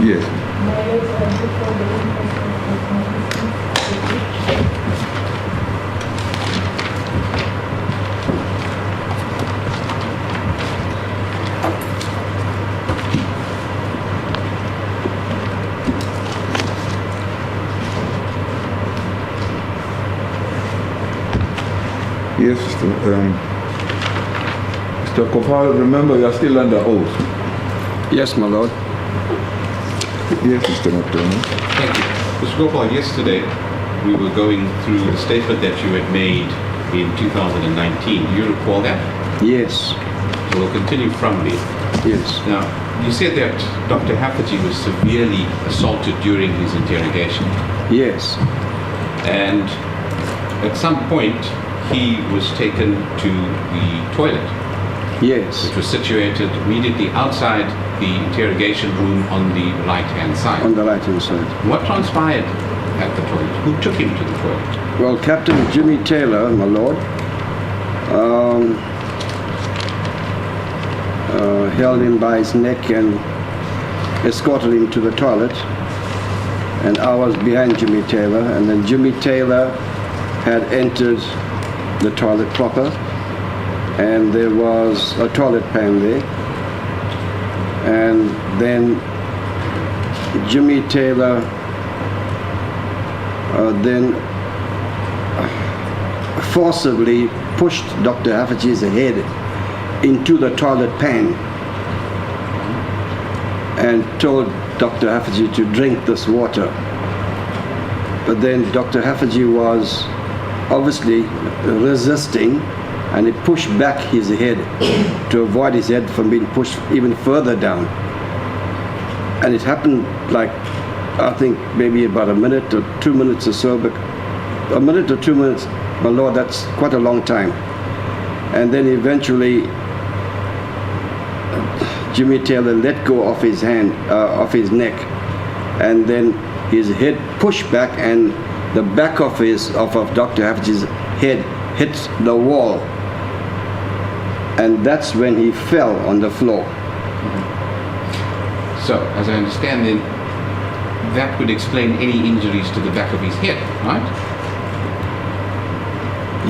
Yes. Yes, Mr. Kopal, remember you are still under oath. Yes, my lord. Yes, Mr. McDonald. Thank you. Mr. Gopal, yesterday we were going through the statement that you had made in 2019. Do you recall that? Yes. So we'll continue from there. Yes. Now, you said that Dr. Haferty was severely assaulted during his interrogation. Yes. And at some point, he was taken to the toilet, Yes. which was situated immediately outside the interrogation room on the right-hand side. On the right-hand side. What transpired at the toilet? Who took him to the toilet? Well, Captain Jimmy Taylor, my lord, held him by his neck and escorted him to the toilet. And I was behind Jimmy Taylor, and then Jimmy Taylor had entered the toilet proper, and there was a toilet pan there. And then Jimmy Taylor then forcibly pushed Dr. Hafertee's head into the toilet pan and told Dr. Haferty to drink this water. But then Dr. Haferty was obviously resisting, and he pushed back his head to avoid his head from being pushed even further down. And it happened like, I think maybe about a minute or 2 minutes or so, but a minute or 2 minutes, my lord, that's quite a long time. And then eventually Jimmy Taylor let go of his hand, of his neck, and then his head pushed back, and the back of Dr. Haferty's head hit the wall, and that's when he fell on the floor. So, as I understand then, that would explain any injuries to the back of his head, right?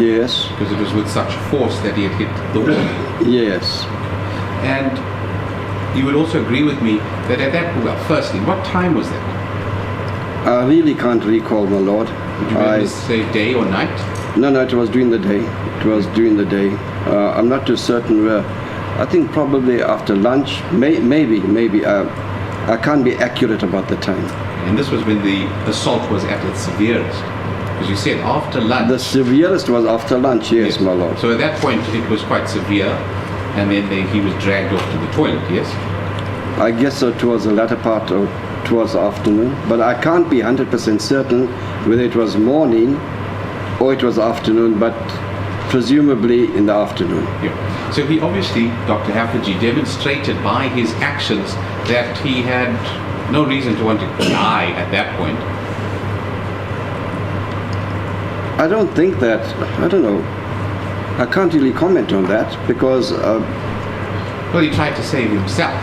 Yes. Because it was with such force that he had hit the wall. Yes. And you would also agree with me that at that, well, firstly, what time was that? I really can't recall, my lord. Would you rather say day or night? No, it was during the day. It was during the day. I'm not too certain where. I think probably after lunch, maybe. I can't be accurate about the time. And this was when the assault was at its severest. Because you said after lunch. The severest was after lunch, yes, my lord. So at that point it was quite severe, and then he was dragged off to the toilet, yes? I guess so, towards the latter part or towards the afternoon. But I can't be 100% certain whether it was morning or it was afternoon, but presumably in the afternoon. Yeah. So he obviously, Dr. Haffejee, demonstrated by his actions that he had no reason to want to die at that point. I don't think that, I don't know. I can't really comment on that because... well, he tried to save himself.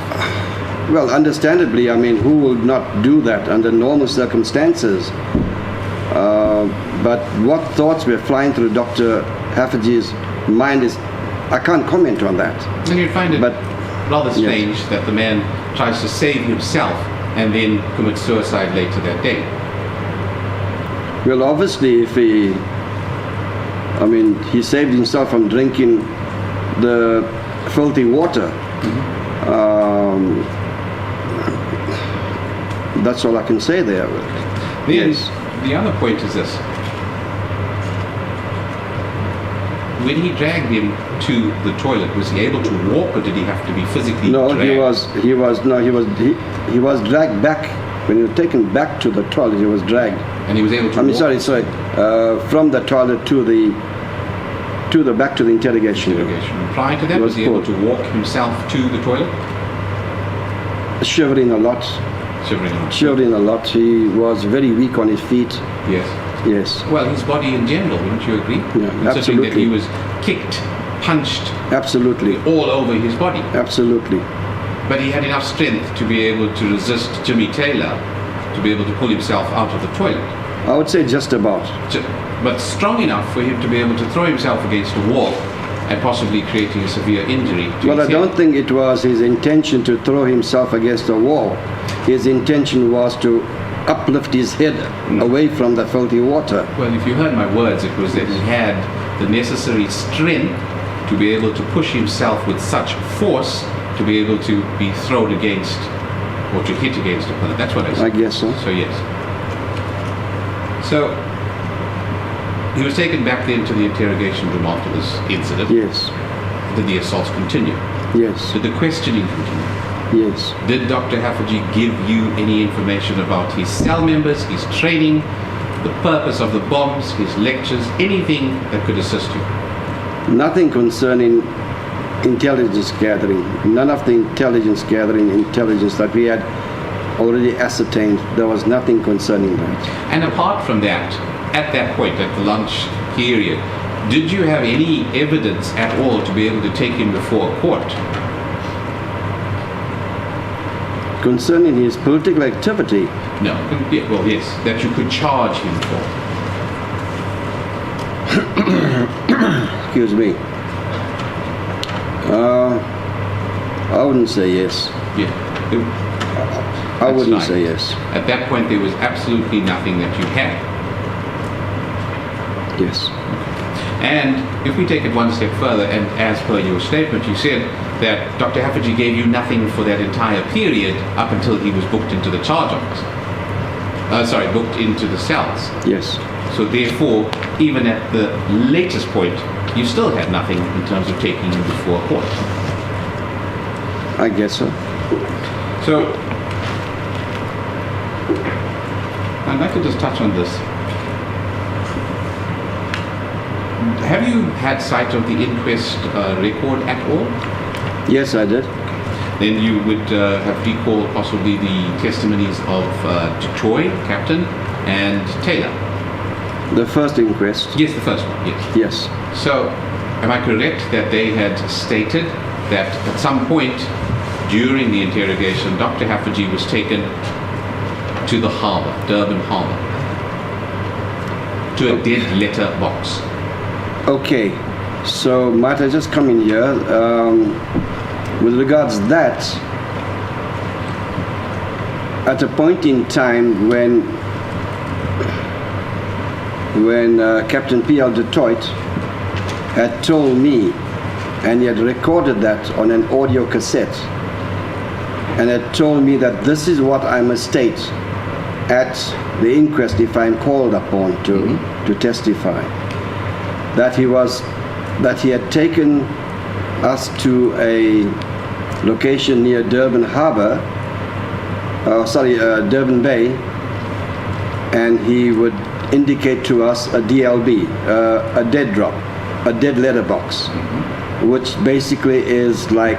Well, understandably, I mean, who would not do that under normal circumstances? But what thoughts were flying through Dr. Haffejee's mind is, I can't comment on that. And you'd find it rather strange that the man tries to save himself and then commits suicide later that day. Well, obviously, if he saved himself from drinking the filthy water. That's all I can say there. Yes. The other point is this. When he dragged him to the toilet, was he able to walk, or did he have to be physically dragged? He was dragged back. When he was taken back to the toilet, he was dragged. And he was able to walk? From the toilet back to the interrogation room. Prior to that, was he able to walk himself to the toilet? Shivering a lot. Shivering a lot. He was very weak on his feet. Yes. Yes. Well, his body in general, wouldn't you agree? Yeah, considering absolutely. that he was kicked, punched, absolutely, all over his body. Absolutely. But he had enough strength to be able to resist Jimmy Taylor, to be able to pull himself out of the toilet. I would say just about. But strong enough for him to be able to throw himself against a wall and possibly creating a severe injury to Well, I his don't head. think it was his intention to throw himself against a wall. His intention was to uplift his head away from the filthy water. Well, if you heard my words, it was that he had the necessary strength to be able to push himself with such force to be able to be thrown against or to hit against a pillar. That's what I I said. guess so. So yes. So he was taken back then to the interrogation room after this incident. Yes, Did the assaults continue? yes, Did the questioning continue? yes. Did Dr. Haffejee give you any information about his cell members, his training, the purpose of the bombs, his lectures, anything that could assist you? Nothing concerning intelligence gathering. None of the intelligence that we had already ascertained. There was nothing concerning that. And apart from that, at that point, at the lunch period, did you have any evidence at all to be able to take him before a court? Concerning his political activity, No. Yeah, well, yes, that you could charge him for. excuse me, I wouldn't say yes. Yeah. I That's wouldn't fine. say yes. At that point, there was absolutely nothing that you had. Yes. And if we take it one step further, and as per your statement, you said that Dr. Haffejee gave you nothing for that entire period up until he was booked into the charge office. Booked into the cells. Yes. So therefore, even at the latest point, you still had nothing in terms of taking him before court. I guess so. So, I'd like to just touch on this. Have you had sight of the inquest record at all? Yes, I did. Then you would have recalled possibly the testimonies of Detroit, Captain, and Taylor. The first inquest. Yes, the first one, yes. Yes. So, am I correct that they had stated that at some point during the interrogation, Dr. Haffejee was taken to the harbour, Durban harbour, to a dead letter box? Okay. So might I just come in here? With regards to that, at a point in time when Captain P.L. Detroit had told me, and he had recorded that on an audio cassette, and had told me that this is what I must state at the inquest if I'm called upon to testify, that he had taken us to a location near Durban Harbour, Durban Bay, and he would indicate to us a DLB, a dead drop, a dead letterbox, which basically is like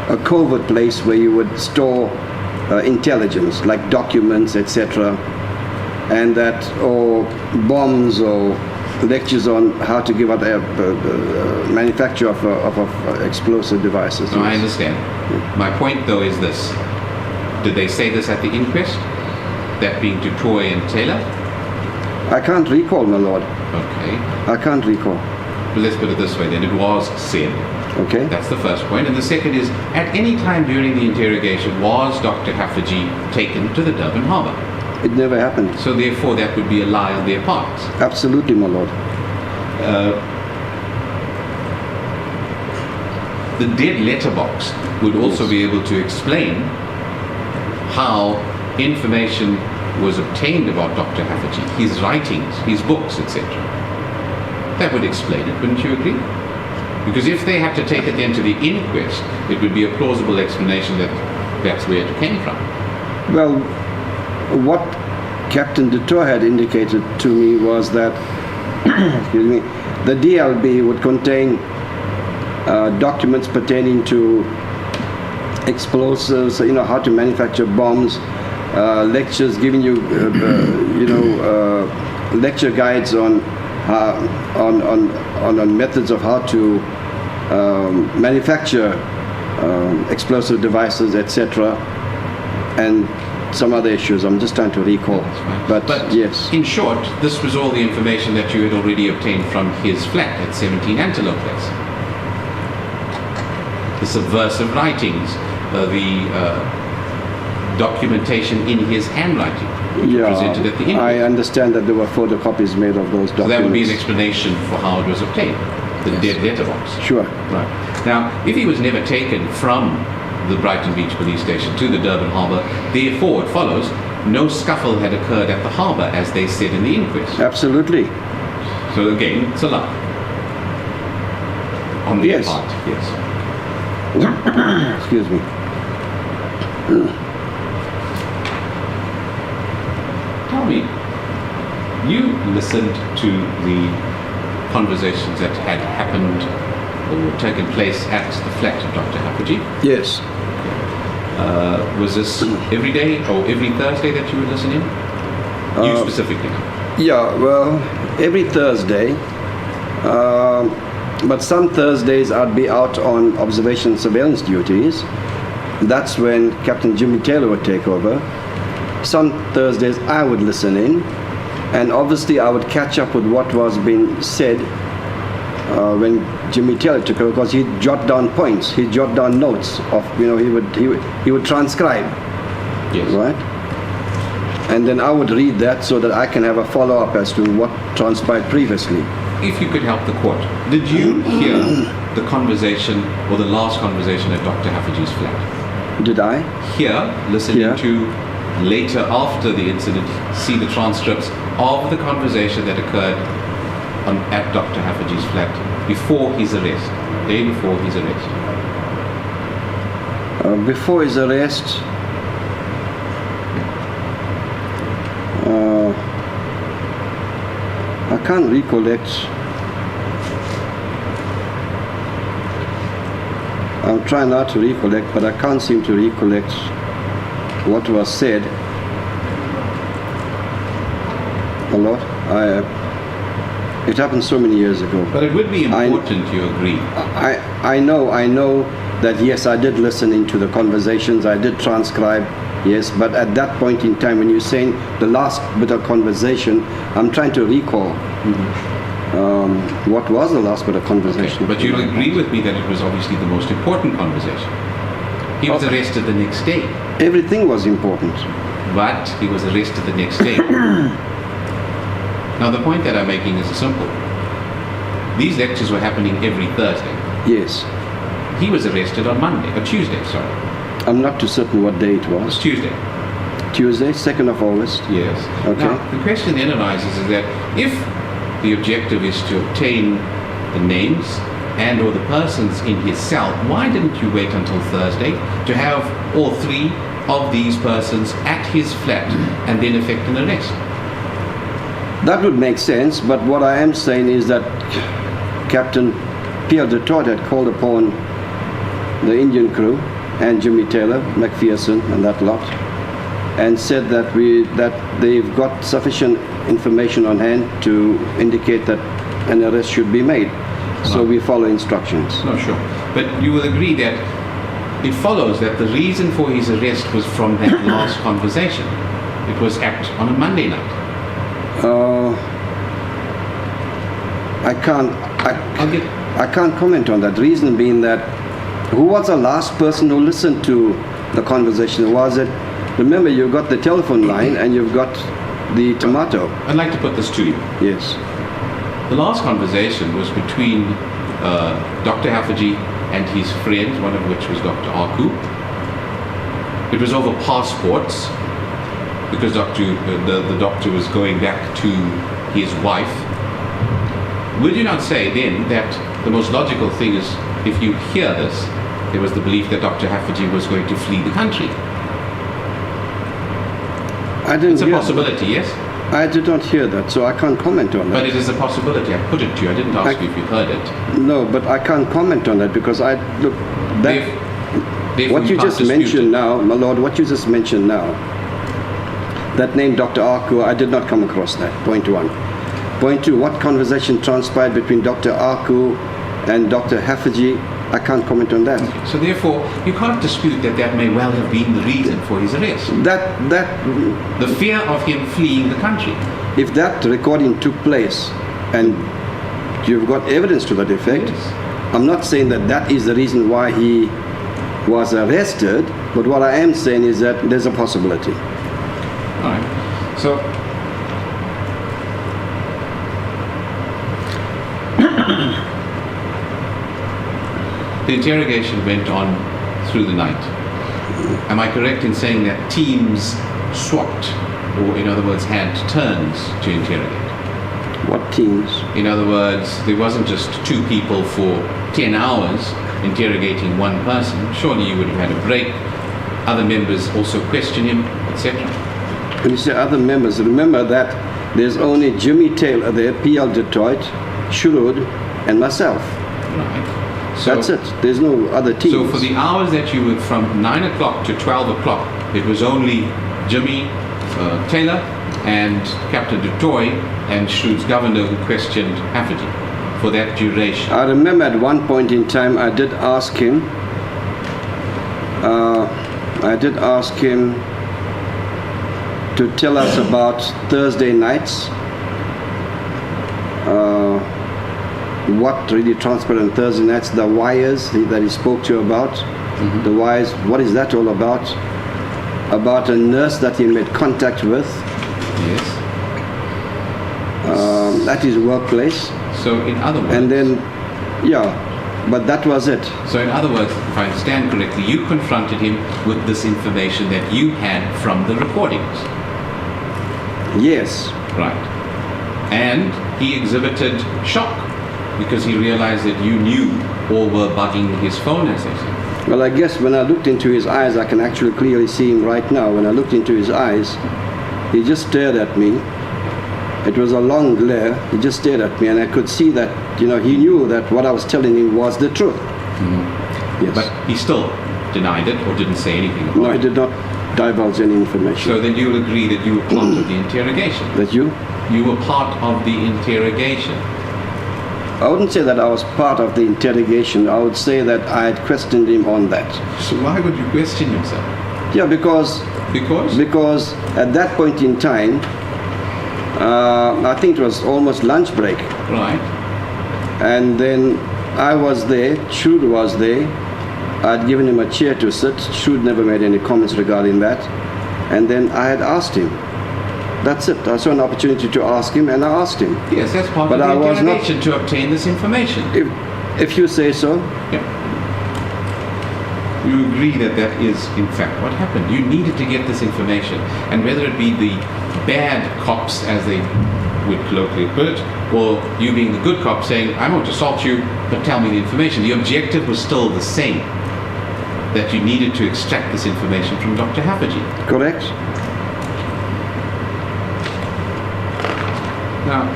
a covert place where you would store intelligence, like documents, etc., and that, or bombs, or lectures on how to give out manufacture of explosive devices. No, I understand. My point though is this. Did they say this at the inquest? That being to Troy and Taylor? I can't recall, my lord. Okay. I can't recall. Well, let's put it this way then. It was said. Okay. That's the first point. And the second is, at any time during the interrogation, was Dr. Haffejee taken to the Durban harbour? It never happened. So therefore, that would be a lie on their part. Absolutely, my lord. The dead letterbox would also be able to explain how information was obtained about Dr. Haffejee, his writings, his books, etc. That would explain it, wouldn't you agree? Because if they had to take it then to the inquest, it would be a plausible explanation that that's where it came from. Well, what Captain Detour had indicated to me was that excuse me, the DLB would contain documents pertaining to explosives, how to manufacture bombs, lectures giving you, lecture guides on methods of how to manufacture explosive devices, etc., and some other issues. I'm just trying to recall. But yes. in short, this was all the information that you had already obtained from his flat at 17 Antelope Place. The subversive writings, the documentation in his handwriting, which were presented at the inquest. I understand that there were photocopies made of those documents. So that would be an explanation for how it was obtained, the dead letterbox. Sure. Right. Now, if he was never taken from the Brighton Beach police station to the Durban harbour, therefore it follows no scuffle had occurred at the harbour, as they said in the inquest. Absolutely. So again, it's a lie. On their Yes. part, yes. Excuse me. Tell me, you listened to the conversations that had happened or taken place at the flat of Dr. Haffejee. Yes. Was this every day or every Thursday that you would listen in? You specifically? Yeah, well, every Thursday. But some Thursdays I'd be out on observation and surveillance duties. That's when Captain Jimmy Taylor would take over. Some Thursdays I would listen in, and obviously I would catch up with what was being said when Jimmy Taylor took over, because he'd jot down points, he'd jot down notes of, he would transcribe. Yes. Right? And then I would read that so that I can have a follow-up as to what transpired previously. If you could help the court, did you hear the conversation or the last conversation at Dr. Haffejee's flat? Did I? Here, listening Yeah. to later after the incident, see the transcripts of the conversation that occurred at Dr. Haffejee's flat before his arrest, day before his arrest. Before his arrest, I can't recollect. I'm trying not to recollect, but I can't seem to recollect what was said a lot. It happened so many years ago. But it would be important, you agree? I know that yes, I did listen into the conversations, I did transcribe, yes, but at that point in time when you're saying the last bit of conversation, I'm trying to recall what was the last bit of conversation. Okay. But you'll agree with me that it was obviously the most important conversation. He was arrested the next day. Everything was important. But he was arrested the next day. Now the point that I'm making is simple. These lectures were happening every Thursday. Yes. He was arrested on Tuesday, sorry. I'm not too certain what day it It was was. Tuesday. Tuesday, 2nd of August. Yes. Okay. Now, the question then arises is that if the objective is to obtain the names and or the persons in his cell, why didn't you wait until Thursday to have all three of these persons at his flat and then effect an arrest? That would make sense, but what I am saying is that Captain Pierre de Todt had called upon the Indian crew and Jimmy Taylor, McPherson and that lot, and said that they've got sufficient information on hand to indicate that an arrest should be made. So we follow instructions. No, sure. But you will agree that it follows that the reason for his arrest was from that last conversation. It was on a Monday night. I can't comment on that. Reason being that who was the last person who listened to the conversation? Was it? Remember, you've got the telephone line and you've got the tomato. I'd like to put this to you. Yes. The last conversation was between Dr. Haffejee and his friend, one of which was Dr. Aku. It was over passports because the doctor was going back to his wife. Would you not say then that the most logical thing is, if you hear this, there was the belief that Dr. Haffejee was going to flee the country? I didn't It's a hear possibility, yes? I did not hear that, so I can't comment on that. But it is a possibility. I put it to you. I didn't ask you if you heard it. No, but I can't comment on that because Therefore, what you just can't dispute mentioned it. now, my lord, what you just mentioned now, that name Dr. Aku, I did not come across that, point one. Point two, what conversation transpired between Dr. Aku and Dr. Haffejee? I can't comment on that. So therefore, you can't dispute that that may well have been the reason for his arrest. The fear of him fleeing the country. If that recording took place and you've got evidence to that effect, Yes. I'm not saying that that is the reason why he was arrested, but what I am saying is that there's a possibility. All right. So the interrogation went on through the night. Am I correct in saying that teams swapped, or in other words, had turns to interrogate? What teams? In other words, there wasn't just two people for 10 hours interrogating one person. Surely you would have had a break. Other members also question him, etc. When you say other members, remember that there's only Jimmy Taylor there, PL Detroit, Shurud, and myself. Right. So, That's it. There's no other teams. So for the hours that you were from 9 o'clock to 12 o'clock, it was only Jimmy Taylor and Captain Dutoy and Shrood's governor who questioned Haffejee for that duration. I remember at one point in time I did ask him to tell us about Thursday nights, what really transpired on Thursday nights, the wires that he spoke to you about, the wires, what is that all about a nurse that he made contact with Yes. at his workplace, So in other words, and then but that was it. so in other words, if I understand correctly, you confronted him with this information that you had from the recordings. Yes. Right. And he exhibited shock because he realized that you knew or were bugging his phone, as they say. Well, I guess when I looked into his eyes, I can actually clearly see him right now. When I looked into his eyes, he just stared at me. It was a long glare. He just stared at me, and I could see that, he knew that what I was telling him was the truth. Yes. But he still denied it or didn't say anything about No, it. he did not divulge any information. So then you'll agree that you were part of the interrogation. That you? You were part of the interrogation. I wouldn't say that I was part of the interrogation. I would say that I had questioned him on that. So why would you question yourself? Yeah, because Because? at that point in time, I think it was almost lunch break. Right. And then I was there, Shrood was there. I'd given him a chair to sit. Shrood never made any comments regarding that. And then I had asked him. That's it. I saw an opportunity to ask him, and I asked him. Yes, that's part But of I the was not- interrogation to obtain this information. If you say so. Yeah. You agree that that is, in fact, what happened. You needed to get this information. And whether it be the bad cops, as they would colloquially put it, or you being the good cop saying, I won't assault you, but tell me the information. The objective was still the same, that you needed to extract this information from Dr. Haffejee. Correct? Now,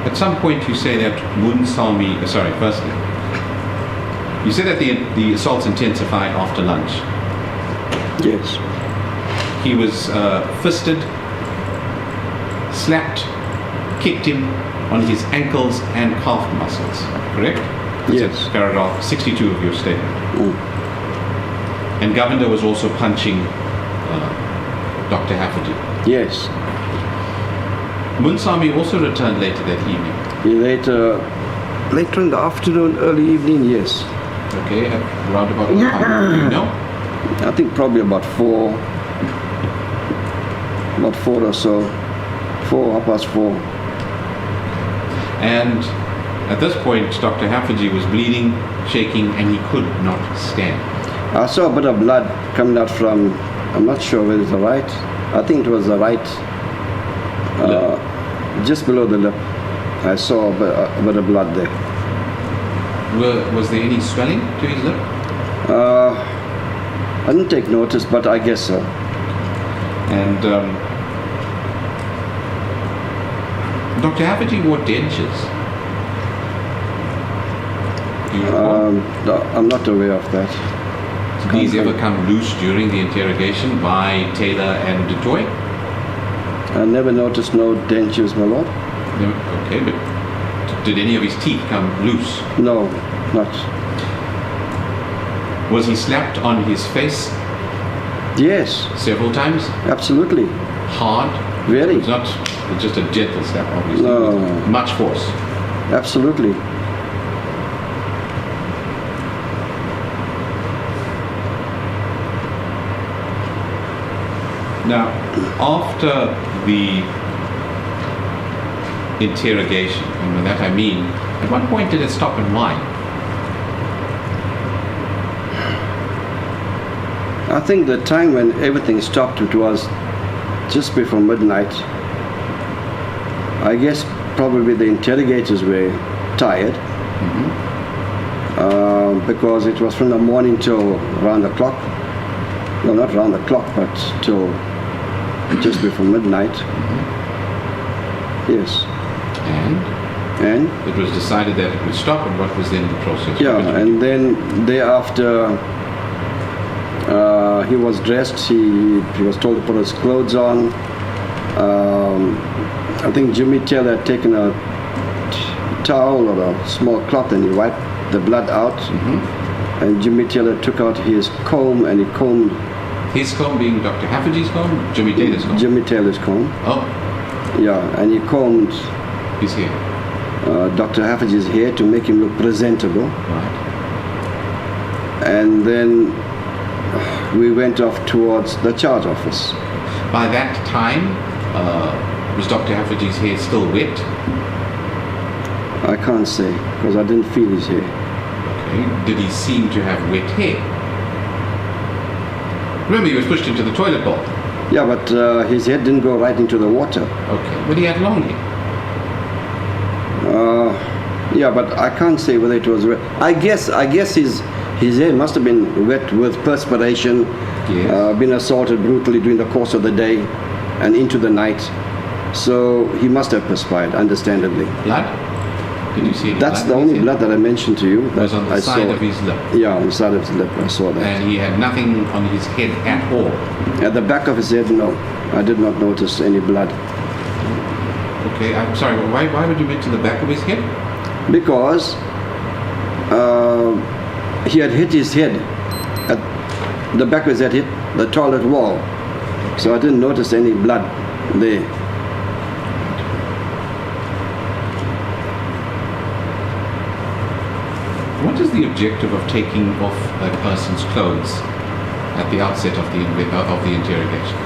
at some point you say that firstly, you said that the assaults intensified after lunch. Yes. He was fisted, slapped, kicked him on his ankles and calf muscles, correct? Yes. Paragraph 62 of your statement. Mm. And Governor was also punching Dr. Haferty. Yes. Munsami also returned later that evening. Later in the afternoon, early evening, yes. Okay, at around about what time? Do you know? I think probably about 4 or so. 4:04. And at this point, Dr. Haferty was bleeding, shaking, and he could not stand. I saw a bit of blood coming out from, I'm not sure whether it's the right, I think it was the right, just below the lip. I saw a bit of blood there. Was there any swelling to his lip? I didn't take notice, but I guess so. And Dr. Haferty wore dentures. Do you recall? No, I'm not aware of that. Did these ever come loose during the interrogation by Taylor and Dutoy? I never noticed no dentures, my lord. No, okay, but did any of his teeth come loose? No, not. Was he slapped on his face Yes, several times? absolutely. Hard? Very. It's not just a gentle slap, obviously. No. With much force. Absolutely. Now, after the interrogation, and by that I mean, at what point did it stop and why? I think the time when everything stopped, it was just before midnight. I guess probably the interrogators were tired because it was from the morning till around the clock. No, not around the clock, but till just before midnight. Yes. And it was decided that it would stop, and what was then the process? Yeah, and then thereafter he was dressed, he was told to put his clothes on. I think Jimmy Taylor had taken a towel or a small cloth and he wiped the blood out. And Jimmy Taylor took out his comb and he combed. His comb being Dr. Haffejee's comb? Jimmy Taylor's comb? Jimmy Taylor's comb. Oh, Yeah, and he combed he's here. Dr. Haffejee's hair to make him look presentable. Right. And then we went off towards the charge office. By that time, was Dr. Haffejee's hair still wet? I can't say because I didn't feel his hair. Okay. Did he seem to have wet hair? Remember, he was pushed into the toilet bowl. Yeah, but his head didn't go right into the water. Okay. But he had long hair. Yeah, but I can't say whether it was wet. I guess his hair must have been wet with perspiration, Yes. been assaulted brutally during the course of the day and into the night. So he must have perspired, understandably. Blood? Did you see any That's blood? the on only his blood that I mentioned to you. head? That Was on the I side saw. of his lip. Yeah, on the side of his lip. I saw that. And he had nothing on his head at all. At the back of his head, no. I did not notice any blood. Okay, I'm sorry, but why would you mention the back of his head? Because he had hit his head at the back of his head hit the toilet wall, so I didn't notice any blood there. What is the objective of taking off a person's clothes at the outset of the interrogation?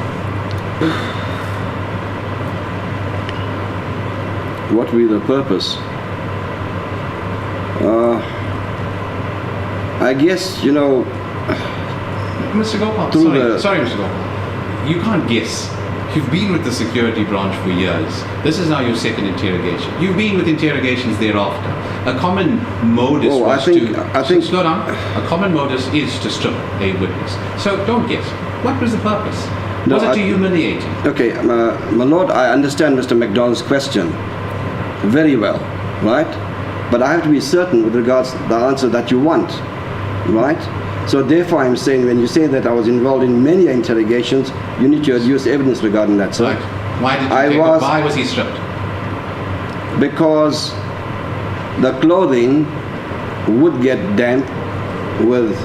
What will be the purpose? I guess, you know, Mr. Gopal, Through sorry, Mr. Gopal. You can't guess. You've been with the security branch for years. This is now your second interrogation. You've been with interrogations thereafter. A common modus I think slow down. A common modus is to strip a witness. So don't guess. What was the purpose? No, Was it to humiliate him? Okay, my lord, I understand Mr. MacDonald's question very well, right? But I have to be certain with regards to the answer that you want, right? So therefore I'm saying when you say that I was involved in many interrogations, you need to adduce evidence regarding that, sir. Right. Why was he stripped? Because the clothing would get damp with,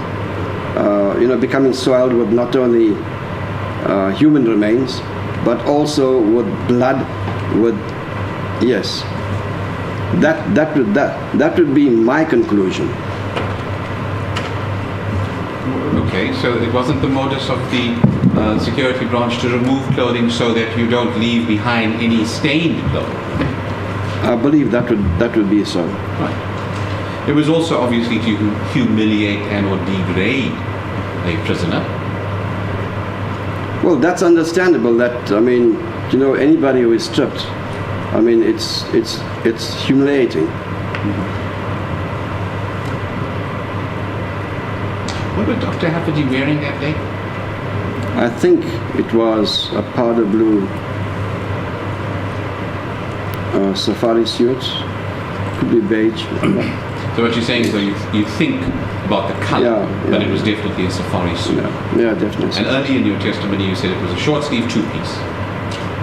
becoming soiled with not only human remains, but also with blood, with, yes. That would be my conclusion. Okay, so it wasn't the modus of the security branch to remove clothing so that you don't leave behind any stained clothing. I believe that would be so. Right. It was also obviously to humiliate and or degrade a prisoner. Well, that's understandable. That, I mean, you know, anybody who is stripped, I mean, it's humiliating. What was Dr. Haffejee wearing that day? I think it was a powder blue safari suit. Could be beige. So what you're saying is that you think about the color, Yeah, but yeah. it was definitely a safari suit. Yeah, definitely. And early in your testimony you said it was a short sleeve two-piece.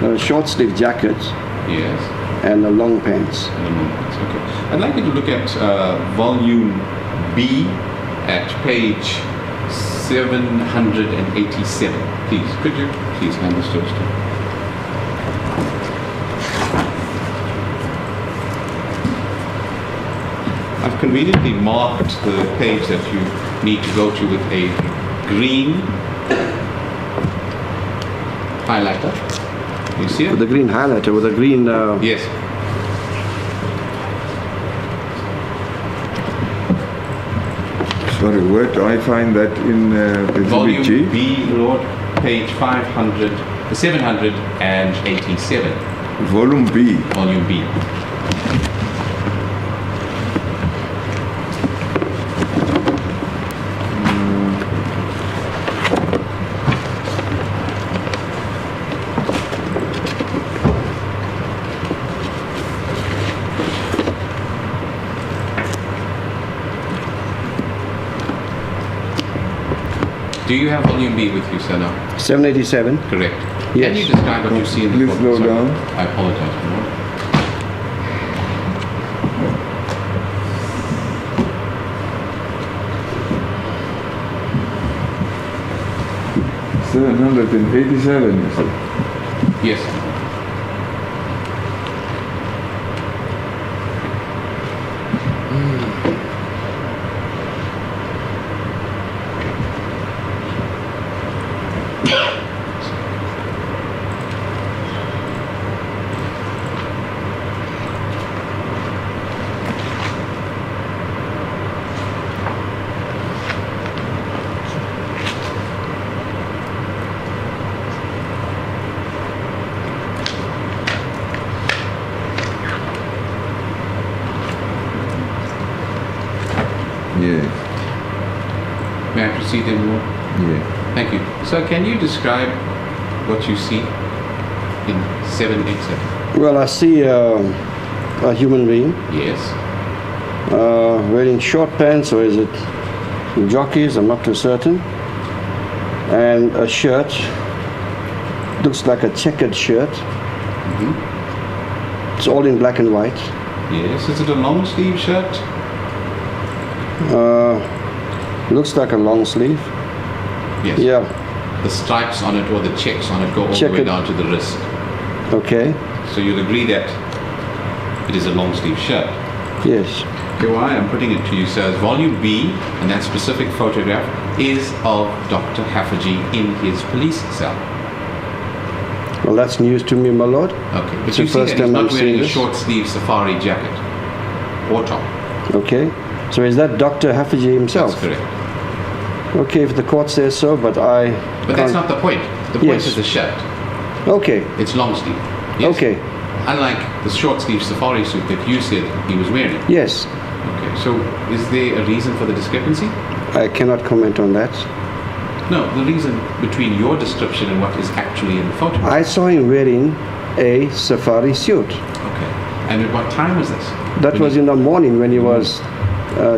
a short sleeve jacket, Yes. and a long pants. Okay. I'd like you to look at volume B at page 787. Please, could you please hand this to us? I've conveniently marked the page that you need to go to with a green highlighter. You see it? With a green highlighter, with a green... Yes. Sorry, where do I find that in Volume Exhibit G? B, Lord, page 787. Volume B. Volume B. Do you have volume B with you, sir? Now? 787. Correct. Yes. Can you describe what you see in the Please photo? slow Sorry. down. I apologize, my lord. 787, you said. Yes. Yes, May I proceed then, Lord? yes. Thank you. Sir, can you describe what you see in 787? Well, I see a human being Yes. wearing short pants, or is it jockeys? I'm not too certain. And a shirt. Looks like a checkered shirt. It's all in black and white. Yes. Is it a long sleeve shirt? Looks like a long sleeve. Yes. Yeah. The stripes on it or the checks on it go all the way Checkered. down to the wrist. Okay. So you'll agree that it is a long sleeve shirt. Yes. Okay, why I'm putting it to you, sir, is volume B, and that specific photograph is of Dr. Haffejee in his police cell. Well, that's news to me, my lord. Okay, but It's you the see first that he's time I'm not wearing seeing a this. short sleeve safari jacket or top. Okay. So is that Dr. Haffejee himself? That's correct. Okay, if the court says so, but I But that's can't- not the point. The point Yes. is the shirt. Okay. It's long sleeve. Yes? Okay. Unlike the short sleeve safari suit that you said he was wearing. Yes. Okay, so is there a reason for the discrepancy? I cannot comment on that. No, the reason between your description and what is actually in the photograph. I saw him wearing a safari suit. Okay. And at what time was this? That When was you- in the morning when he was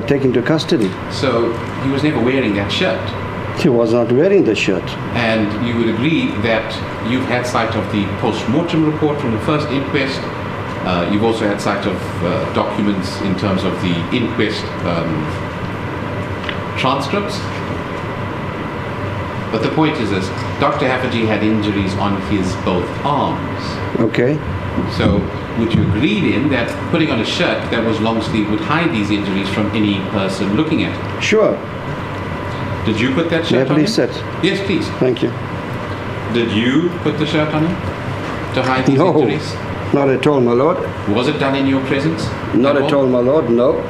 taken to custody. So he was never wearing that shirt. He was not wearing the shirt. And you would agree that you've had sight of the post-mortem report from the first inquest. You've also had sight of documents in terms of the inquest transcripts. But the point is this, Dr. Haffejee had injuries on his both arms. Okay. So would you agree then that putting on a shirt that was long sleeve would hide these injuries from any person looking at it? Sure. Did you put that May I shirt on him? please sit? Yes, please. Thank you. Did you put the shirt on him to hide these No. injuries? Not at all, my lord. Was it done in your presence? Not at all, my lord. No.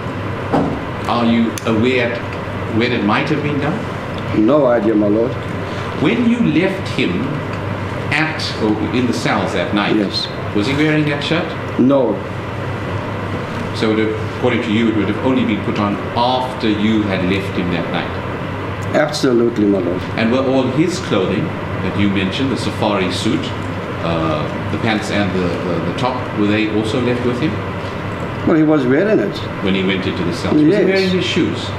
Are you aware when it might have been done? No idea, my lord. When you left him at or in the cells that night, Yes. was he wearing that shirt? No. So according to you, it would have only been put on after you had left him that night. Absolutely, my lord. And were all his clothing that you mentioned, the safari suit, the pants and the top, were they also left with him Well, he was wearing it. when he went into the cells? Was he Yes. wearing his shoes?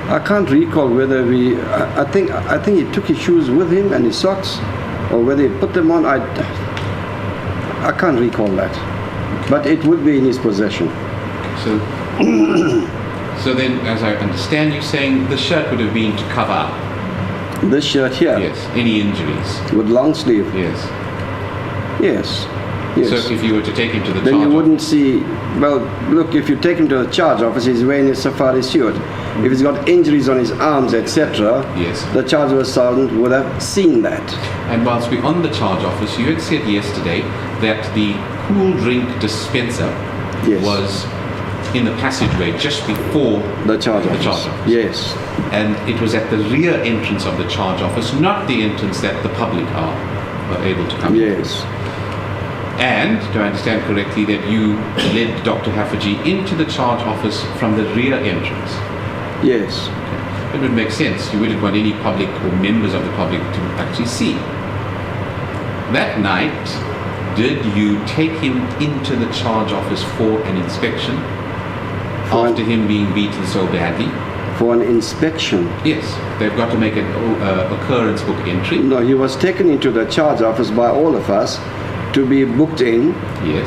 I can't recall whether we. I think he took his shoes with him and his socks, or whether he put them on. I can't recall that. But it would be in his possession. So, so then, as I understand you saying, the shirt would have been to cover up. This shirt here, Yes. Any injuries? with long sleeve, Yes. yes. Yes. So if you were to take him to the Then charge you office- wouldn't see, well, look, if you take him to the charge office, he's wearing a safari suit. If he's got injuries on his arms, etc., Yes. the charge office sergeant would have seen that. And whilst we're on the charge office, you had said yesterday that the cool drink dispenser Yes. was in the passageway just before The charge office. charge office. Yes. And it was at the rear entrance of the charge office, not the entrance that the public are able to come in. Yes. And, do I understand correctly, that you led Dr. Haffejee into the charge office from the rear entrance? Yes. It would make sense. You wouldn't want any public or members of the public to actually see. That night, did you take him into the charge office for an inspection For after him being beaten so badly? For an inspection. Yes, they've got to make an occurrence book entry. No, he was taken into the charge office by all of us to be booked in, Yes.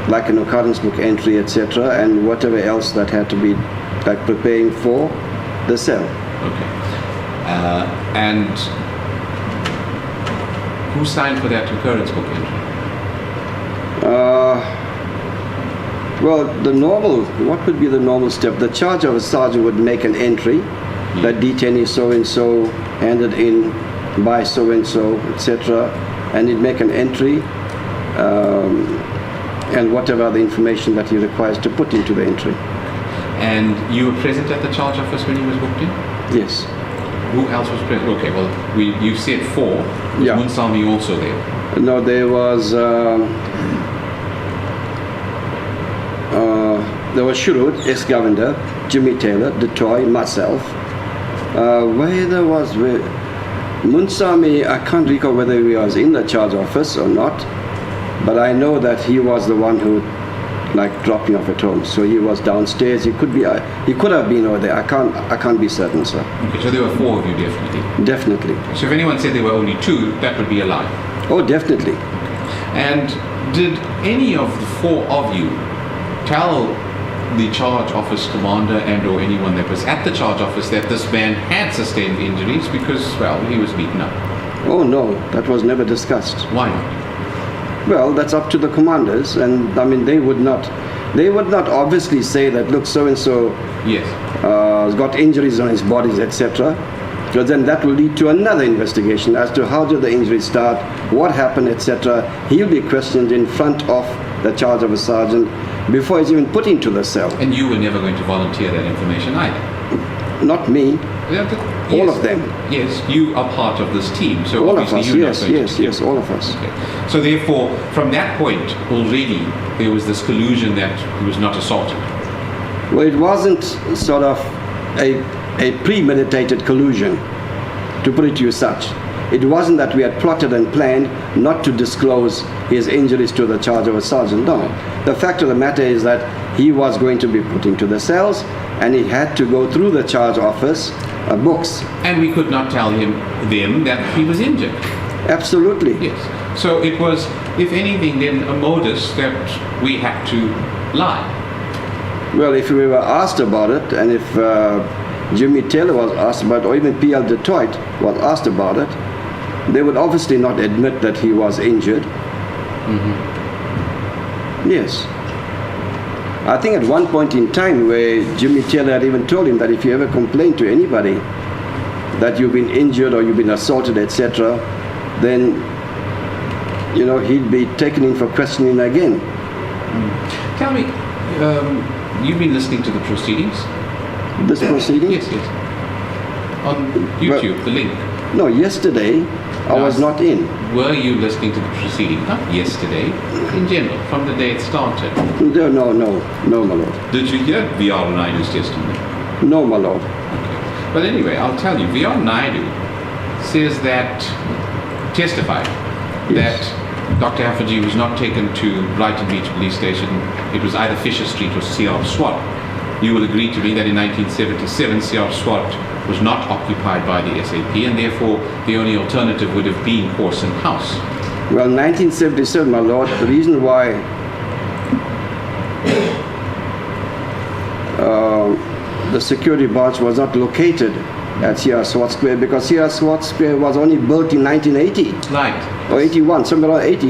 like an occurrence book entry, etc., and whatever else that had to be, like preparing for the cell. Okay. And who signed for that occurrence book entry? Well, the normal, what would be the normal step? The charge of a sergeant would make an entry that detainee so-and-so handed in by so-and-so, etc., and he'd make an entry and whatever other information that he requires to put into the entry. And you were present at the charge office when he was booked in? Yes. Who else was present? Okay, well, you said 4. Was Yeah. Munsalmi also there? No, there was Shurud, ex-governor, Jimmy Taylor, Detoy, myself. Munsami, I can't recall whether he was in the charge office or not, but I know that he was the one who dropped me off at home. So he was downstairs. He could have been over there. I can't be certain, sir. Okay, so there were 4 of you definitely. Definitely. So if anyone said there were only 2, that would be a lie. Oh, definitely. And did any of the 4 of you tell the charge office commander and or anyone that was at the charge office that this man had sustained injuries because, well, he was beaten up? Oh no, that was never discussed. Why not? Well, that's up to the commanders, and I mean they would not obviously say that, look, so and so Yes. has got injuries on his bodies, etc. Because then that will lead to another investigation as to how did the injuries start, what happened, etc. He'll be questioned in front of the charge of a sergeant before he's even put into the cell. And you were never going to volunteer that information either? Not me, all of them. Yes, you are part of this team, so All of obviously us, you're yes, not going yes, to yes, all of us. Okay. So therefore, from that point already, there was this collusion that he was not assaulted. Well, it wasn't sort of a premeditated collusion, to put it to you such. It wasn't that we had plotted and planned not to disclose his injuries to the charge of a sergeant. No. The fact of the matter is that he was going to be put into the cells and he had to go through the charge office books. And we could not tell them that he was injured. Absolutely. Yes. So it was, if anything, then a modus that we had to lie. Well, if we were asked about it, and if Jimmy Taylor was asked about it, or even P.L. Detroit was asked about it, they would obviously not admit that he was injured. Mm-hmm. Yes. I think at one point in time where Jimmy Taylor had even told him that if you ever complain to anybody that you've been injured or you've been assaulted, etc., then, he'd be taken in for questioning again. Tell me, you've been listening to the proceedings? This proceeding? Yes. On YouTube, the link. No, yesterday I was not in. Were you listening to the proceeding? Not yesterday, in general, from the day it started. No, my lord. Did you hear VR Naidu's testimony? No, my lord. Okay. But anyway, I'll tell you, VR Naidu says that, testified, Yes. that Dr. Haffejee was not taken to Brighton Beach Police Station. It was either Fisher Street or CR Swat. You will agree to me that in 1977, CR Swat was not occupied by the SAP, and therefore the only alternative would have been Hoosen House. Well, 1977, my lord, the reason why the security branch was not located at Sierra Swart Square, because Sierra Swart Square was only built in 1980 Right. or 81, somewhere around 80,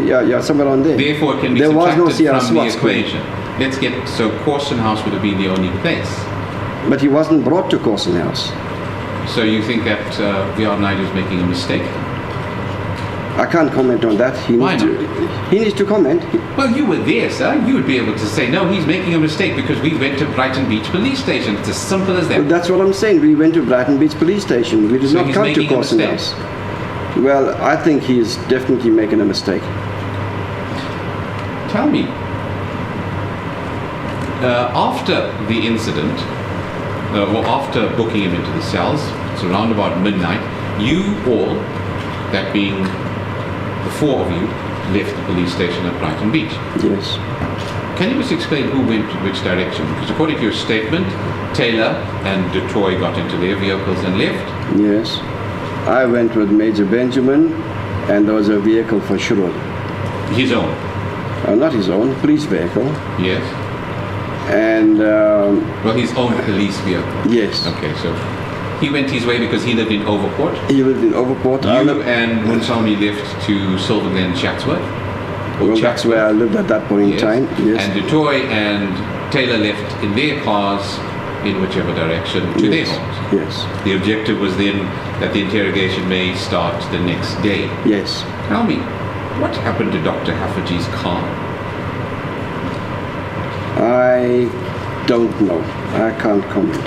yeah, somewhere around there. Therefore, it can be there was subtracted no Sierra from the Swart Square. equation. Let's get, so Corson House would have been the only place. But he wasn't brought to Corson House. So you think that VR Knight is making a mistake? I can't comment on that. Why He needs to comment. Well, you were there, sir. You would be able to say, no, he's making a mistake because we went to Brighton Beach Police Station. It's as simple as that. Well, that's what I'm saying. We went to Brighton Beach Police Station. We did So not he's come to making a Corson mistake. House. Well, I think he's definitely making a mistake. Tell me, after the incident, or after booking him into the cells, it's around about midnight, you all, that being the four of you, left the police station at Brighton Beach. Yes. Can you just explain who went in which direction? Because according to your statement, Taylor and Detroit got into their vehicles and left. Yes. I went with Major Benjamin, and there was a vehicle for Sherwood. His own. Not his own, police vehicle. Yes. And Well, his own police vehicle. yes, Okay, so he went his way because he lived in Overport. he lived in Overport. I You lived, and Munsami left to Silver Glen, Chatsworth. well, that's where I lived at that point in Yes. time. Yes. And Dutoy and Taylor left in their cars in whichever direction to their yes. homes. Yes. The objective was then that the interrogation may start the next day. Yes. Tell me, what happened to Dr. Haffejee's car? I don't know. I can't comment.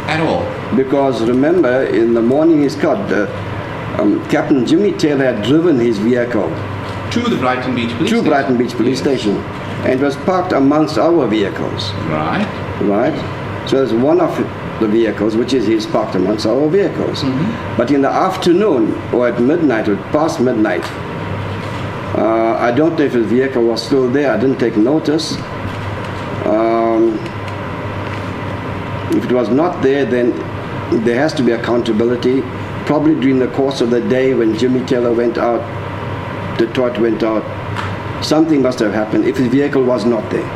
At all? Because remember, in the morning his car, Captain Jimmy Taylor had driven his vehicle To the Brighton Beach Police to Station? Brighton Beach Police Yes. Station, and it was parked amongst our vehicles, Right. right? So there's one of the vehicles, which is his, parked amongst our vehicles. But in the afternoon, or at midnight, or past midnight, I don't know if his vehicle was still there. I didn't take notice. If it was not there, then there has to be accountability. Probably during the course of the day when Jimmy Taylor went out, Detroit went out, something must have happened if his vehicle was not there.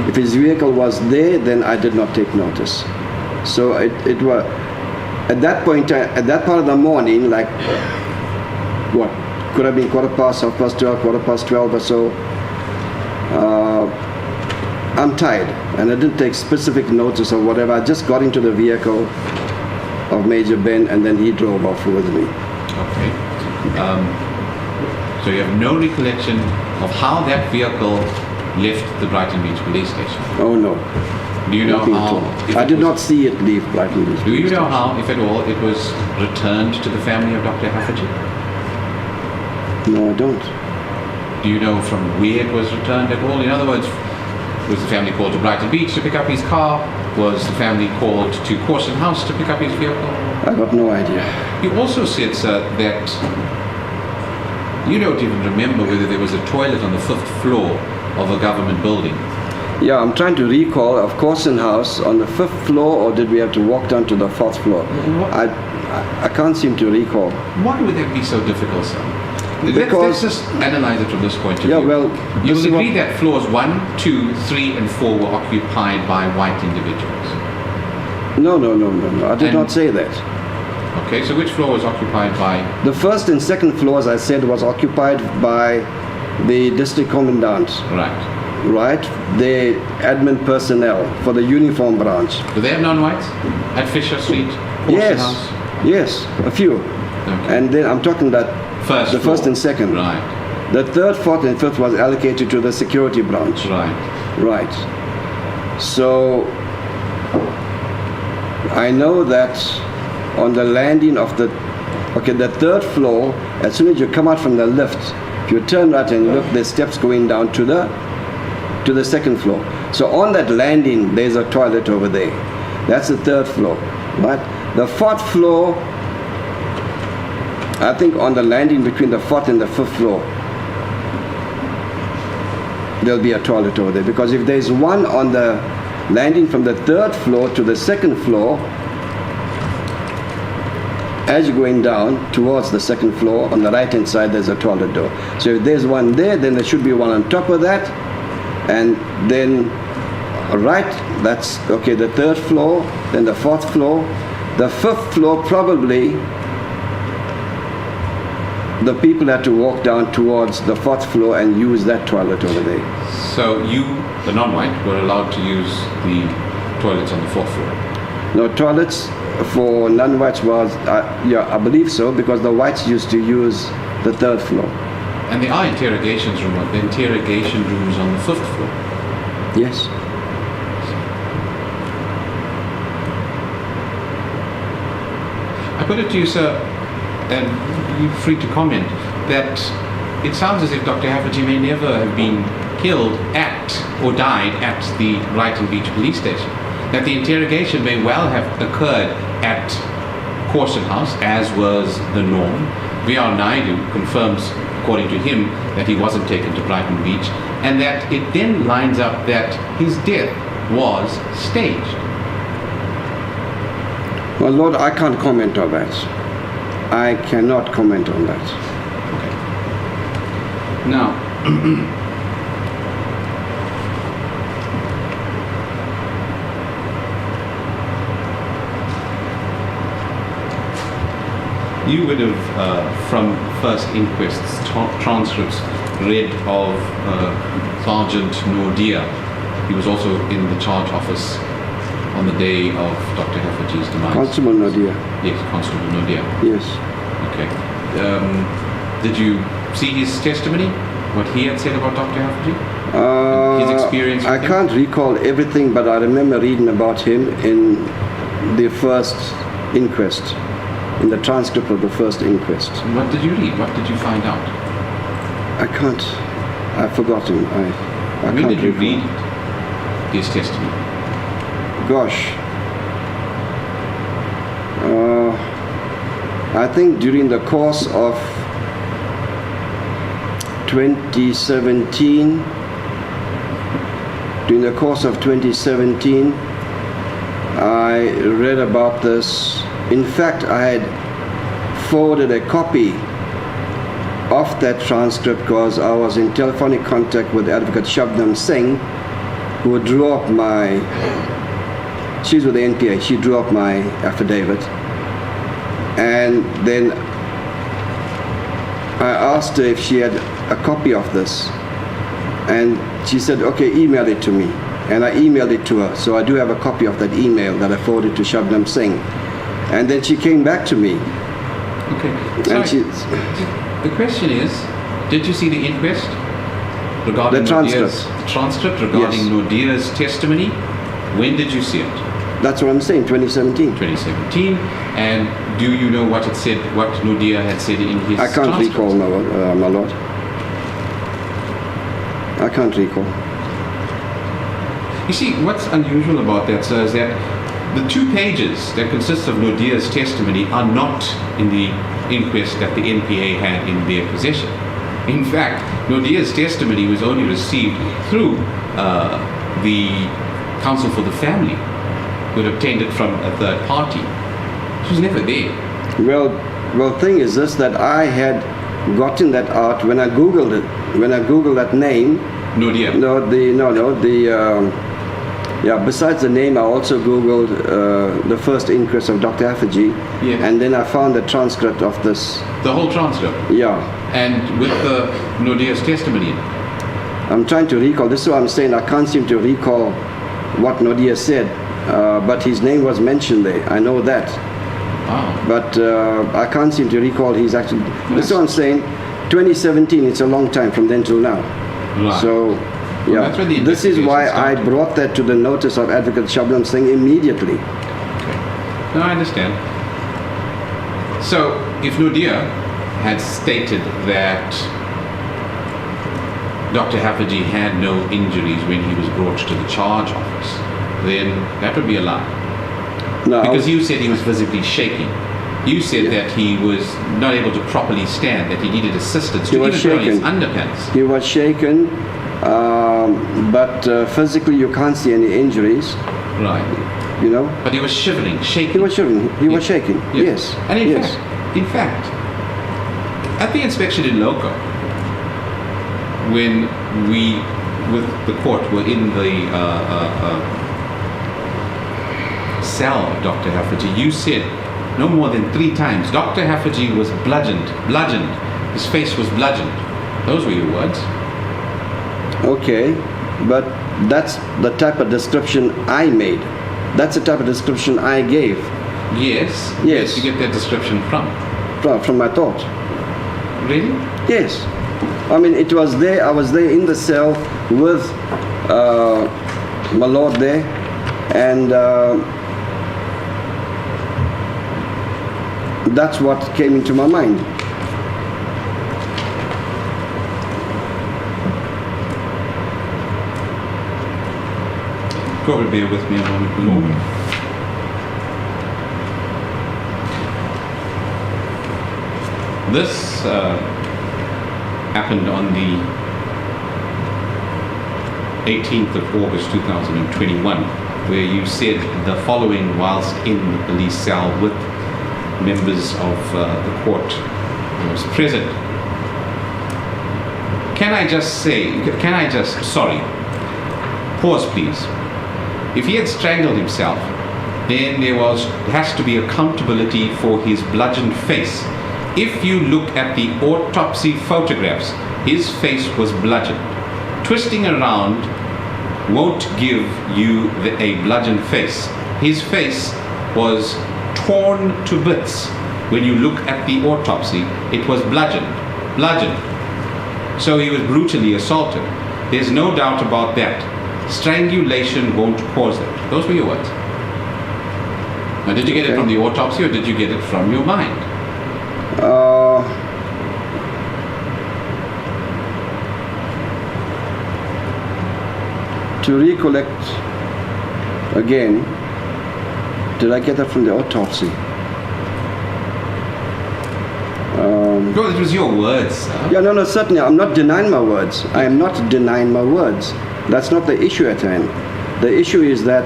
If his vehicle was there, then I did not take notice. So it was, at that point, at that part of the morning, like, what, could have been quarter past 12 or so, I'm tired, and I didn't take specific notice of whatever. I just got into the vehicle of Major Ben, and then he drove off with me. Okay. So you have no recollection of how that vehicle left the Brighton Beach Police Station? Oh no. Do you know Nothing at how? all. if I it did was- not see it leave Brighton Beach. Do you Police know Station. how, if at all, it was returned to the family of Dr. Haffejee? No, I don't. Do you know from where it was returned at all? In other words, was the family called to Brighton Beach to pick up his car? Was the family called to Corson House to pick up his vehicle? I got no idea. You also said, sir, that you don't even remember whether there was a toilet on the 5th floor of a government building. Yeah, I'm trying to recall of Corson House on the 5th floor, or did we have to walk down to the 4th floor? What- I can't seem to recall. Why would that be so difficult, sir? Because- let's just analyze it from this point of Yeah, view. well, You this will is agree what- that floors 1, 2, 3, and 4 were occupied by white individuals. No. I did And- not say that. Okay, so which floor was occupied by? The first and second floors, I said, was occupied by the district commandant, Right. right? The admin personnel for the uniform branch. Do they have non-whites at Fisher Street, Corson Yes, House? yes, a few. Okay. And then I'm talking that First the first floor. and second. Right. The third, fourth, and fifth was allocated to the security branch. Right. Right. So I know that on the landing of the third floor, as soon as you come out from the lift, if you turn right and look, there's steps going down to the second floor. So on that landing, there's a toilet over there. That's the third floor, right? The fourth floor, I think on the landing between the fourth and the fifth floor, there'll be a toilet over there, because if there's one on the landing from the third floor to the second floor, as you're going down towards the second floor, on the right hand side there's a toilet door. So if there's one there, then there should be one on top of that, and then right, that's okay, the third floor, then the fourth floor, the fifth floor, probably the people had to walk down towards the fourth floor and use that toilet over there. So you, the non-white, were allowed to use the toilets on the fourth floor? No, toilets for non-whites was, yeah, I believe so, because the whites used to use the third floor. And there are interrogation rooms on the fifth floor. Yes. I put it to you, sir, and you're free to comment, that it sounds as if Dr. Haferty may never have been killed at or died at the Brighton Beach police station. That the interrogation may well have occurred at Corson House, as was the norm. V.R. Naidu confirms, according to him, that he wasn't taken to Brighton Beach, and that it then lines up that his death was staged. Well, Lord, I can't comment on that. I cannot comment on that. Okay. Now, you would have, from first inquest's transcripts, read of Sergeant Nordia. He was also in the charge office on the day of Dr. Hafertee's demise. Constable Nadia. Yes, Constable Nordia. Yes. Okay. Did you see his testimony? What he had said about Dr. Haferty? His experience with I him? can't recall everything, but I remember reading about him in the first inquest, in the transcript of the first inquest. What did you read? What did you find out? I can't. I've forgotten. I When can't did you recall. read his testimony? Gosh. I think during the course of 2017, I read about this. In fact, I had forwarded a copy of that transcript because I was in telephonic contact with Advocate Shabnam Singh, who drew up my, she's with the NPA, she drew up my affidavit. And then I asked her if she had a copy of this. And she said, okay, email it to me. And I emailed it to her. So I do have a copy of that email that I forwarded to Shabnam Singh. And then she came back to me. Okay. And Sorry. The question is, did you see the inquest regarding The transcript. The transcript regarding Yes. Nordia's testimony? When did you see it? That's what I'm saying, 2017. 2017. And do you know what it said, what Nordia had said in his I can't transcript? recall, my lord. I can't recall. You see, what's unusual about that, sir, is that the 2 pages that consist of Nordia's testimony are not in the inquest that the NPA had in their possession. In fact, Nordia's testimony was only received through the Counsel for the Family, who had obtained it from a third party. It was never there. Well, thing is this, that I had gotten that out when I Googled it. When I Googled that name, Nordia. besides the name, I also Googled the first inquest of Dr. Haffejee, Yeah. and then I found the transcript of this. The whole transcript. Yeah, And with the Nordia's testimony in it. I'm trying to recall. This is what I'm saying. I can't seem to recall what Nordia said, but his name was mentioned there. I know that. Wow. But I can't seem to recall he's actually. This is what I'm saying. 2017. It's a long time from then till now. Right. So, yeah. that's when the This is why investigation I started. brought that to the notice of Advocate Shabnam Singh immediately. Okay. No, I understand. So, if Nordia had stated that Dr. Haferty had no injuries when he was brought to the charge office, then that would be a lie. No, Because you said he was visibly shaking. You said that he was not able to properly stand, that he needed assistance He to was even put on his shaken. underpants. he was shaken, but physically you can't see any injuries. Right. you know. But he was shivering, shaking. He was shivering. He was shaking. Yes. And yes. in fact, at the inspection in loco, when we, with the court, were in the cell of Dr. Haferty, you said no more than 3 times, Dr. Haferty was bludgeoned. His face was bludgeoned. Those were your words. Okay, but that's the type of description I made. That's the type of description I gave. Yes. Yes. You get that description from? From my thoughts. Really? Yes. I mean, it was there. I was there in the cell with my lord there, and that's what came into my mind. Probably bear with me a moment, Lord. This happened on the 18th of August 2021, where you said the following whilst in the police cell with members of the court who was present. Sorry, pause please. If he had strangled himself, then there has to be accountability for his bludgeoned face. If you look at the autopsy photographs, his face was bludgeoned. Twisting around won't give you a bludgeoned face. His face was torn to bits. When you look at the autopsy, it was bludgeoned. So he was brutally assaulted. There's no doubt about that. Strangulation won't cause that. Those were your words. Now, did you get it from the autopsy, or did you get it from your mind? To recollect again, did I get that from the autopsy? No, it was your words, sir. Yeah, no, certainly. I'm not denying my words. I am not denying my words. That's not the issue at hand. The issue is that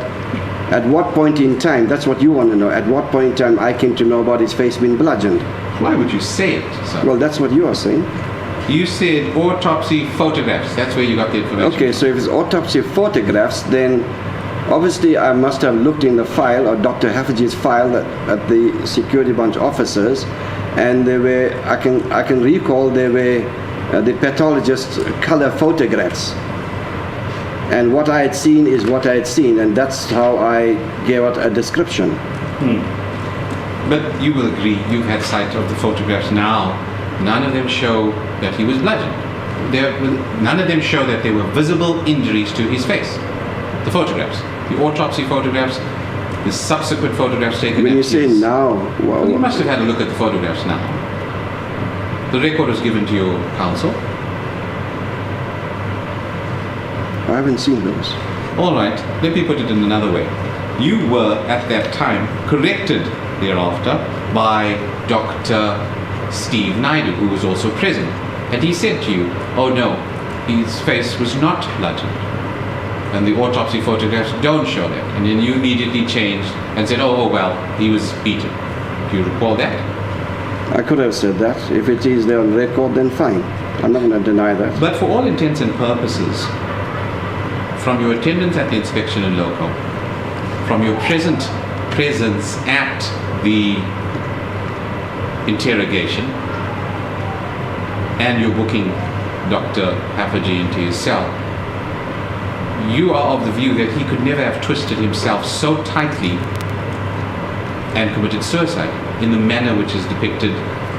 at what point in time, that's what you want to know, at what point in time I came to know about his face being bludgeoned. Why would you say it, sir? Well, that's what you are saying. You said autopsy photographs. That's where you got the information. Okay, so if it's autopsy photographs, then obviously I must have looked in the file, or Dr. Haffejee's file at the security branch officers, and there were, I can recall there were the pathologist's color photographs. And what I had seen is what I had seen, and that's how I gave out a description. But you will agree, you've had sight of the photographs now. None of them show that he was bludgeoned. None of them show that there were visible injuries to his face. The photographs, the autopsy photographs, the subsequent photographs taken. When you say now, well, you must have had a look at the photographs now. The record was given to your counsel. I haven't seen those. All right, let me put it in another way. You were at that time corrected thereafter by Dr. Steve Naidu, who was also present. And he said to you, oh no, his face was not bludgeoned. And the autopsy photographs don't show that. And then you immediately changed and said, oh well, he was beaten. Do you recall that? I could have said that. If it is there on record, then fine. I'm not going to deny that. But for all intents and purposes, from your attendance at the inspection in loco, from your presence at the interrogation, and your booking Dr. Haffejee into his cell, you are of the view that he could never have twisted himself so tightly and committed suicide in the manner which is depicted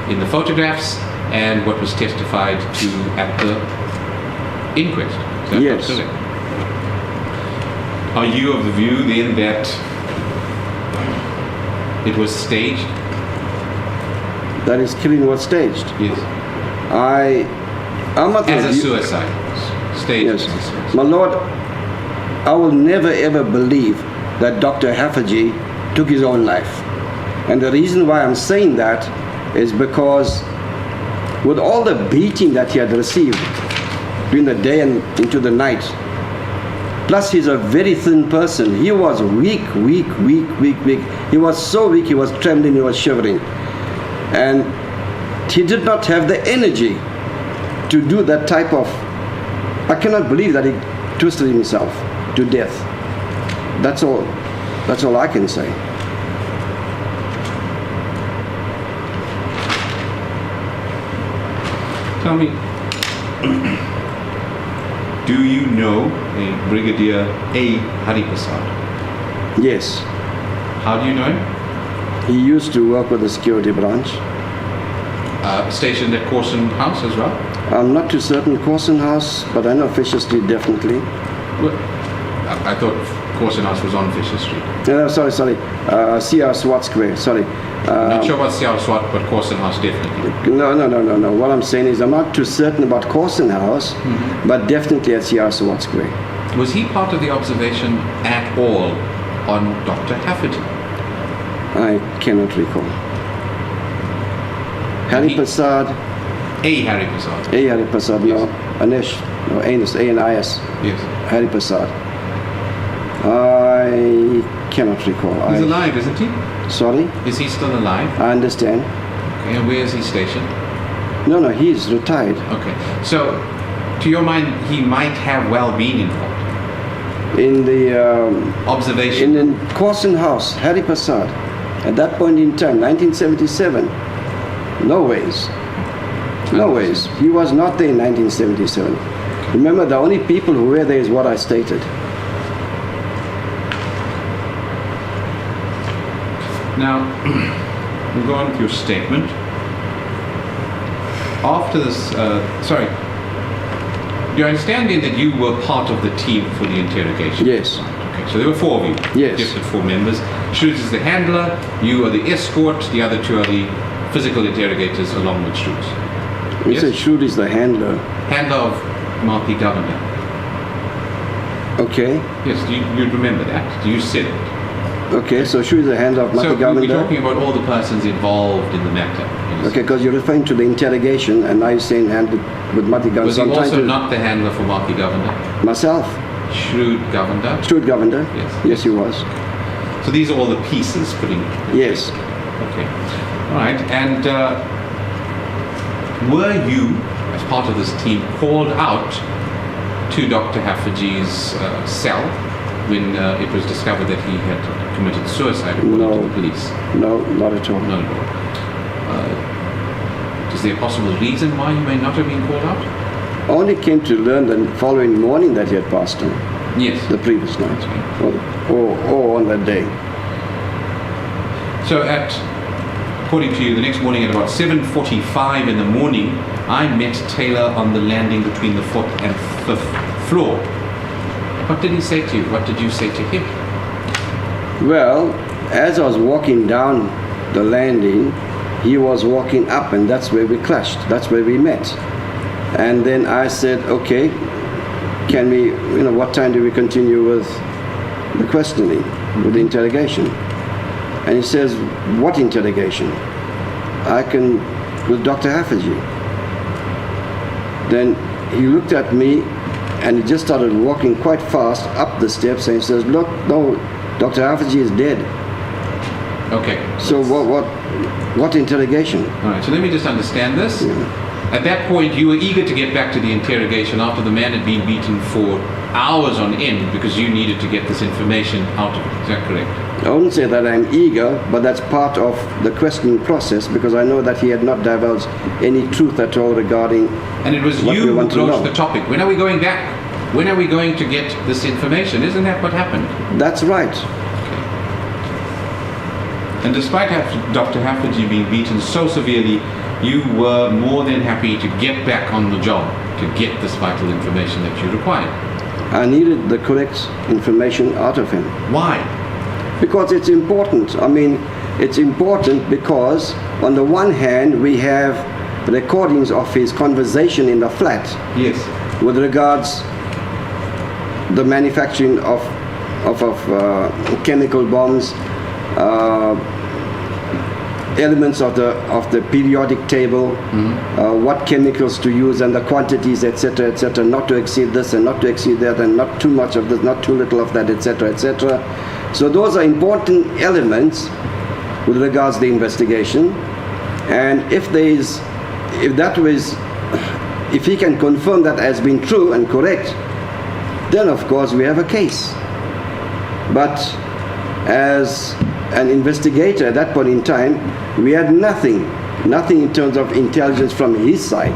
in the photographs and what was testified to at the inquest. Is that yes. correct? Are you of the view then that it was staged? That his killing was staged? Yes. I'm not as a suicide. Staged yes. as a suicide. My Lord, I will never ever believe that Dr. Haffejee took his own life. And the reason why I'm saying that is because with all the beating that he had received during the day and into the night, Plus, he's a very thin person. He was weak. He was so weak, he was trembling, he was shivering. And he did not have the energy to do that type of... I cannot believe that he twisted himself to death. That's all I can say. Tell me, do you know a Brigadier A. Haripasad? Yes. How do you know him? He used to work with the security branch. Stationed at Corson House as well? I'm not too certain Corson House, but I know Fisher Street definitely. Well, I thought Corson House was on Fisher Street. No, sorry. CR Swat Square, sorry. Not sure about CR Swat, but Corson House definitely. No. What I'm saying is I'm not too certain about Corson House, but definitely at CR Swat Square. Was he part of the observation at all on Dr. Haferty? I cannot recall. Haripasad. A. Haripasad. A. Haripasad, Yes. no. Anish, no, Anus, A-N-I-S. Yes. Haripasad. I cannot recall. He's alive, isn't he? Sorry? Is he still alive? I understand. Okay, and where is he stationed? No, he's retired. Okay. So, to your mind, he might have well been involved. In the... Observation. in Corson House, Haripasad. At that point in time, 1977. No ways. No ways. He was not there in 1977. Remember, the only people who were there is what I stated. Now, we'll go on with your statement. After this, do you understand then that you were part of the team for the interrogation? Yes. Okay, so there were four of you. Yes. Different four members. Schultz is the handler, you are the escort, the other two are the physical interrogators along with Schultz. You Yes? said Schultz is the handler. Handler of Marty Governor. Okay. Yes, you remember that. You said it. Okay, so Schultz is the handler of So Marty we'll be Governor. talking about all the persons involved in the matter. Okay, because you're referring to the interrogation, and now you're saying handled with Marty Governor. Was he also not the handler for Marty Governor? Myself. Shrewd Governor? Stuart Governor. Yes. Yes, he was. So these are all the pieces putting... Yes. Okay. All right. And were you, as part of this team, called out to Dr. Haffejee's cell when it was discovered that he had committed suicide according No. to the police? No, not at all. No, no. Is there a possible reason why you may not have been called out? I only came to learn the following morning that he had passed on, Yes. the previous night, or on that day. So according to you, the next morning at about 7:45 in the morning, I met Taylor on the landing between the 4th and 5th floor. What did he say to you? What did you say to him? Well, as I was walking down the landing, he was walking up, and that's where we clashed. That's where we met. And then I said, okay, can we, what time do we continue with the questioning, with the interrogation? And he says, what interrogation? With Dr. Haffejee. Then he looked at me, and he just started walking quite fast up the steps, and he says, look, no, Dr. Haffejee is dead. Okay. So what interrogation? All right, so let me just understand this. Yeah. At that point, you were eager to get back to the interrogation after the man had been beaten for hours on end because you needed to get this information out of it. Is that correct? I wouldn't say that I'm eager, but that's part of the questioning process because I know that he had not divulged any truth at all regarding And it was what you we who want to broached know. the topic. When are we going back? When are we going to get this information? Isn't that what happened? That's right. And despite Dr. Haffejee being beaten so severely, you were more than happy to get back on the job to get this vital information that you required. I needed the correct information out of him. Why? Because it's important. I mean, it's important because on the one hand, we have recordings of his conversation in the flat Yes. with regards the manufacturing of chemical bombs, elements of the periodic table, what chemicals to use and the quantities, etc., etc., not to exceed this and not to exceed that, and not too much of this, not too little of that, etc., etc. So those are important elements with regards to the investigation. And if he can confirm that as being true and correct, then of course we have a case. But as an investigator at that point in time, we had nothing in terms of intelligence from his side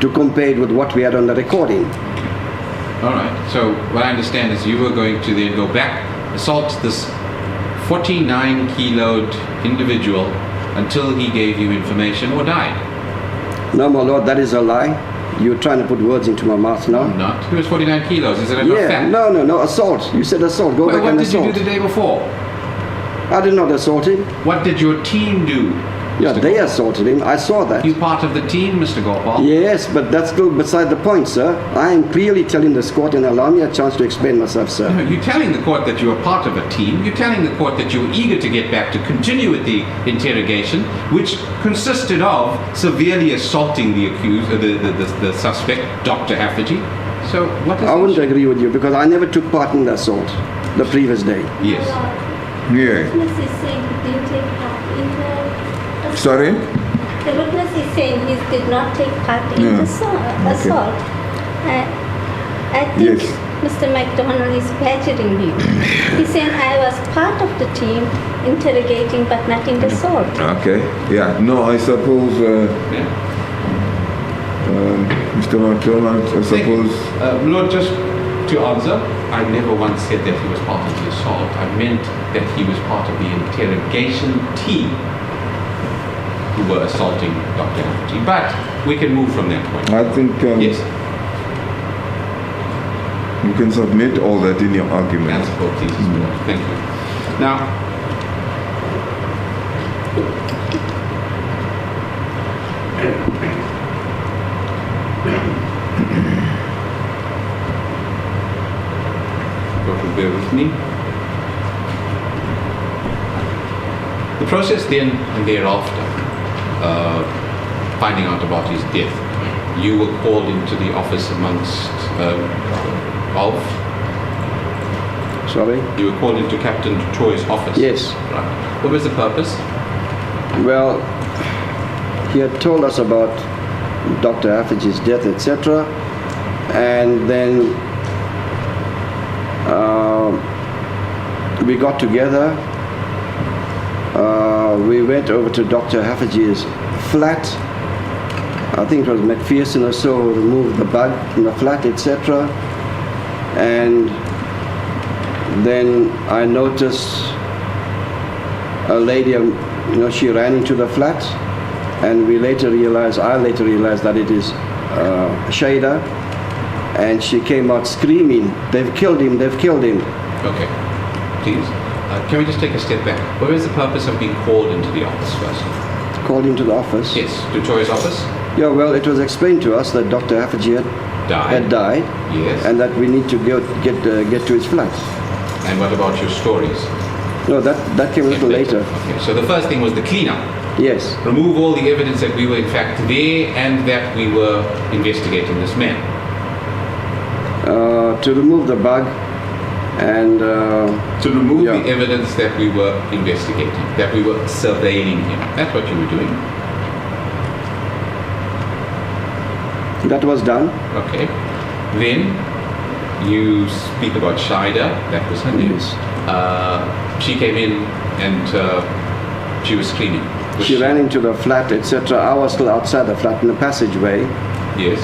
to compare it with what we had on the recording. All right. So what I understand is you were going to then go back, assault this 49-kiloed individual until he gave you information or died. No, my lord, that is a lie. You're trying to put words into my mouth now. I'm not. He was 49 kilos. Is it a fact? No, assault. You said assault. Go back and assault. What did you do the day before? I did not assault him. What did your team do? Yeah, Mr. they Gopal? assaulted him. I saw that. You part of the team, Mr. Gopal? Yes, but that's still beside the point, sir. I am clearly telling this court, and allow me a chance to explain myself, sir. No, you're telling the court that you were part of a team. You're telling the court that you were eager to get back to continue with the interrogation, which consisted of severely assaulting the accused, the suspect, Dr. Haferty. So what is I wouldn't the issue? agree with you because I never took part in the assault the previous day. Yes. Yeah. The witness is saying he didn't take part in the assault. Sorry? The witness is saying he did not take part in Yeah. the assault. I think Yes. Mr. McDonald is badgering you. He's saying I was part of the team interrogating but not in the assault. Okay. Yeah. No, I suppose, Yeah. Mr. McDonald, I suppose. Lord, just to answer, I never once said that he was part of the assault. I meant that he was part of the interrogation team who were assaulting Dr. Haferty. But we can move from that point. I think Yes, you can submit all that in your argument. answer please, Mr. Lord. Thank you. Now, God will bear with me. The process then and thereafter, finding out about his death, you were called into the office amongst of. Sorry? You were called into Captain Troy's office. Yes. Right. What was the purpose? Well, he had told us about Dr. Haffejee's death, etc. And then we got together. We went over to Dr. Haffejee's flat. I think it was McPherson or so who removed the bug from the flat, etc. And then I noticed a lady, she ran into the flat, and I later realized that it is Shada, and she came out screaming, "They've killed him, they've killed him." Okay. Please. Can we just take a step back? What was the purpose of being called into the office first? Called into the office. Yes, to Troy's office? Yeah, well, it was explained to us that Dr. Haffejee had died, Yes. and that we need to get to his flat. And what about your stories? No, that came a little later. Okay, so the first thing was the cleanup. Yes. Remove all the evidence that we were in fact there and that we were investigating this man. To remove the bug and To remove Yeah. the evidence that we were investigating, that we were surveilling him. That's what you were doing. that was done. Okay. Then you speak about Shida. That was her name. Yes. She came in and she was screaming. Was She ran into the flat, etc. I was still outside the flat in the passageway, Yes.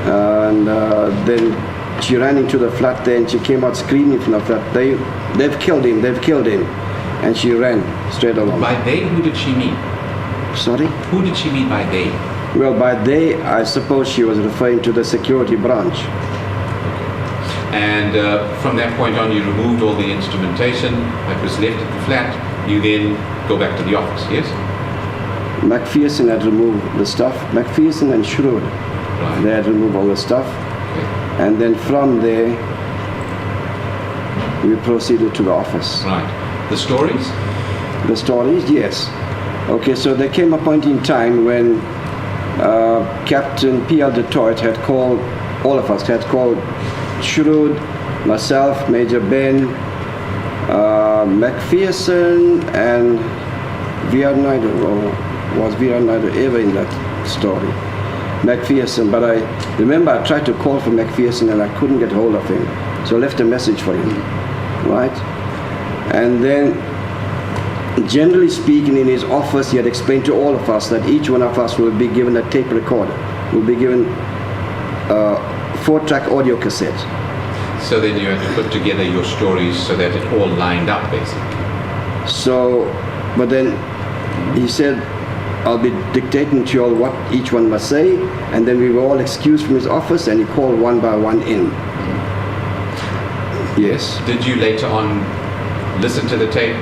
and then she ran into the flat there, and she came out screaming from the flat. They've killed him, they've killed him, and she ran straight along. By they, who did she mean? Sorry? Who did she mean by they? Well, by they, I suppose she was referring to the security branch. And from that point on, you removed all the instrumentation that was left at the flat. You then go back to the office, yes? McPherson had removed the stuff. McPherson and Schroed, Right. they had removed all the stuff. Okay. And then from there, we proceeded to the office. Right. The stories? The stories, yes. Okay, so there came a point in time when Captain P.L. DeToit had called, all of us had called Shrewd, myself, Major Ben, McPherson, and V.R. Naidu, or was V.R. Naidu ever in that story? McPherson, but I remember I tried to call for McPherson and I couldn't get hold of him. So I left a message for him, right? And then, generally speaking, in his office, he had explained to all of us that each one of us will be given a tape recorder, will be given a 4-track audio cassette. So then you had to put together your stories so that it all lined up, basically. So, but then he said, I'll be dictating to you all what each one must say, and then we were all excused from his office, and he called one by one in. Yes. Did you later on listen to the tape,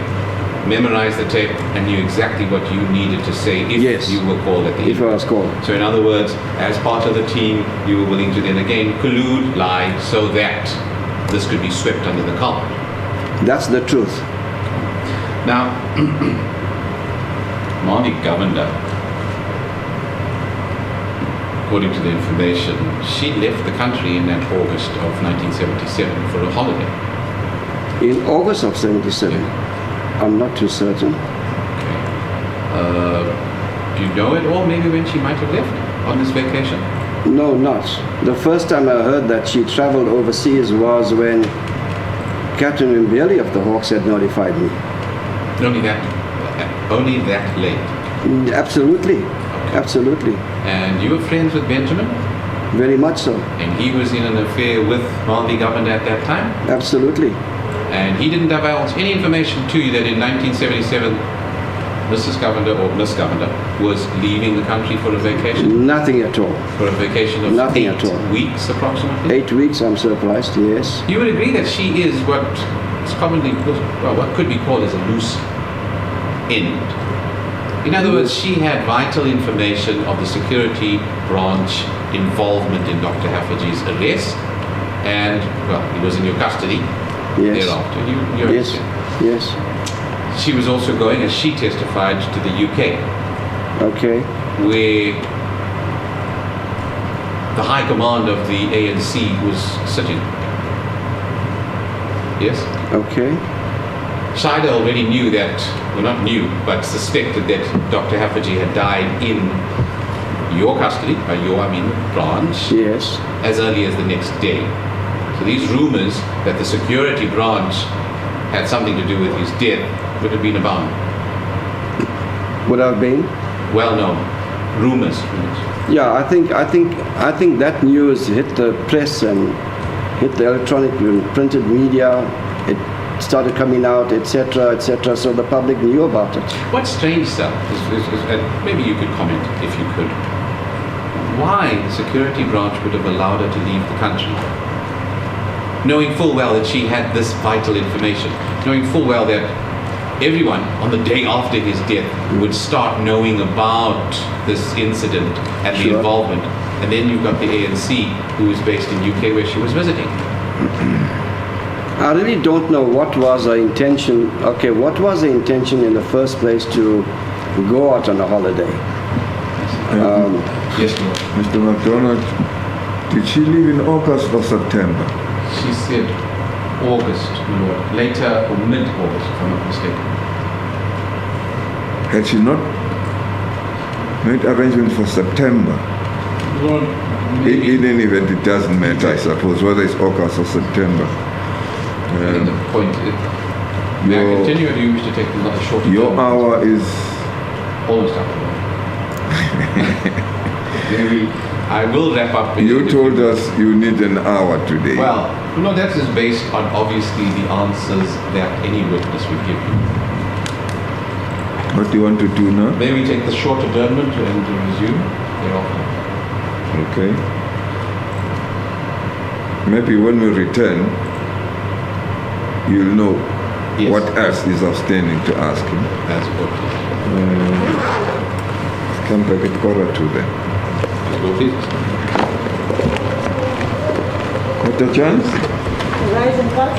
memorize the tape, and knew exactly what you needed to say if Yes. you were called at the If end? I was called. So in other words, as part of the team, you were willing to then again collude, lie, so that this could be swept under the carpet. That's the truth. Now, Marnie Govender, according to the information, she left the country in that August of 1977 for a holiday. In August of 77, I'm not too certain. Okay. Do you know at all maybe when she might have left on this vacation? No, not. The first time I heard that she traveled overseas was when Captain Mbeli of the Hawks had notified me. Only that late. Absolutely, absolutely. And you were friends with Benjamin? Very much so. And he was in an affair with Marnie Govender at that time? Absolutely. And he didn't divulge any information to you that in 1977 Mrs. Govender or Miss Govender was leaving the country for a vacation? Nothing at all. For a vacation of Nothing 8 at all. weeks approximately? 8 weeks, I'm surprised, yes. You would agree that she is what is commonly, well, what could be called as a loose end. In other words, she had vital information of the security branch involvement in Dr. Haffejee's arrest, and, well, he was in your custody Yes. thereafter. You Yes, understand? yes. She was also going, as she testified, to the UK, Okay, where the high command of the ANC was sitting. Yes? okay, Shida already knew that, well, not knew, but suspected that Dr. Haffejee had died in your custody, branch, yes. as early as the next day. So these rumors that the security branch had something to do with his death would have been abound. Would have been? Well known. Rumors. Yeah, I think that news hit the press and hit the electronic and printed media. It started coming out, etc., etc. So the public knew about it. What's strange, sir, and maybe you could comment if you could, why the security branch would have allowed her to leave the country, knowing full well that she had this vital information, knowing full well that everyone on the day after his death would start knowing about this incident and the Sure. involvement. And then you've got the ANC, who is based in UK, where she was visiting. I really don't know what was the intention. Okay, what was the intention in the first place to go out on a holiday? Yes, Lord. Mr. MacDonald, did she leave in August or September? She said August, my Lord. Later, or mid-August, if I'm not mistaken. Had she not made arrangements for September? Lord, maybe. In any event, it doesn't matter, I suppose, whether it's August or September. I think the point is, may I Your- continue, or do you wish to take another short Your turn? hour is... Almost up. Maybe I will wrap up. You told us you need an hour today. Well, no, that is based on obviously the answers that any witness would give you. What do you want to do now? May we take the short adjournment and resume thereafter? Okay. Maybe when we return, you'll know Yes. what else is outstanding to ask him. That's good. Come back at 1:45 then. Let's go, please. What a chance? Rise and walk.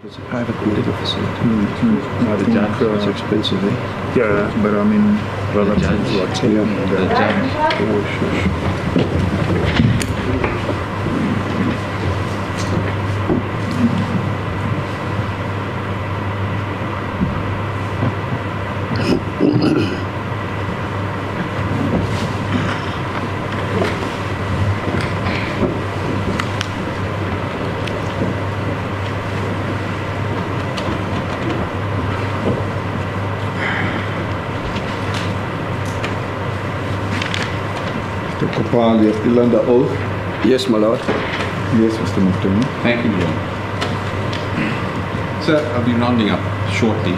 It's a private medical facility. I think, It's expensive, eh? yeah, but I mean, rather judge. what? Yeah. The judge. Oh, shush. Mr. Kopal, you have still under oath? Yes, my lord. Yes, Mr. McDonough. Thank you, Lord. Sir, I'll be rounding up shortly.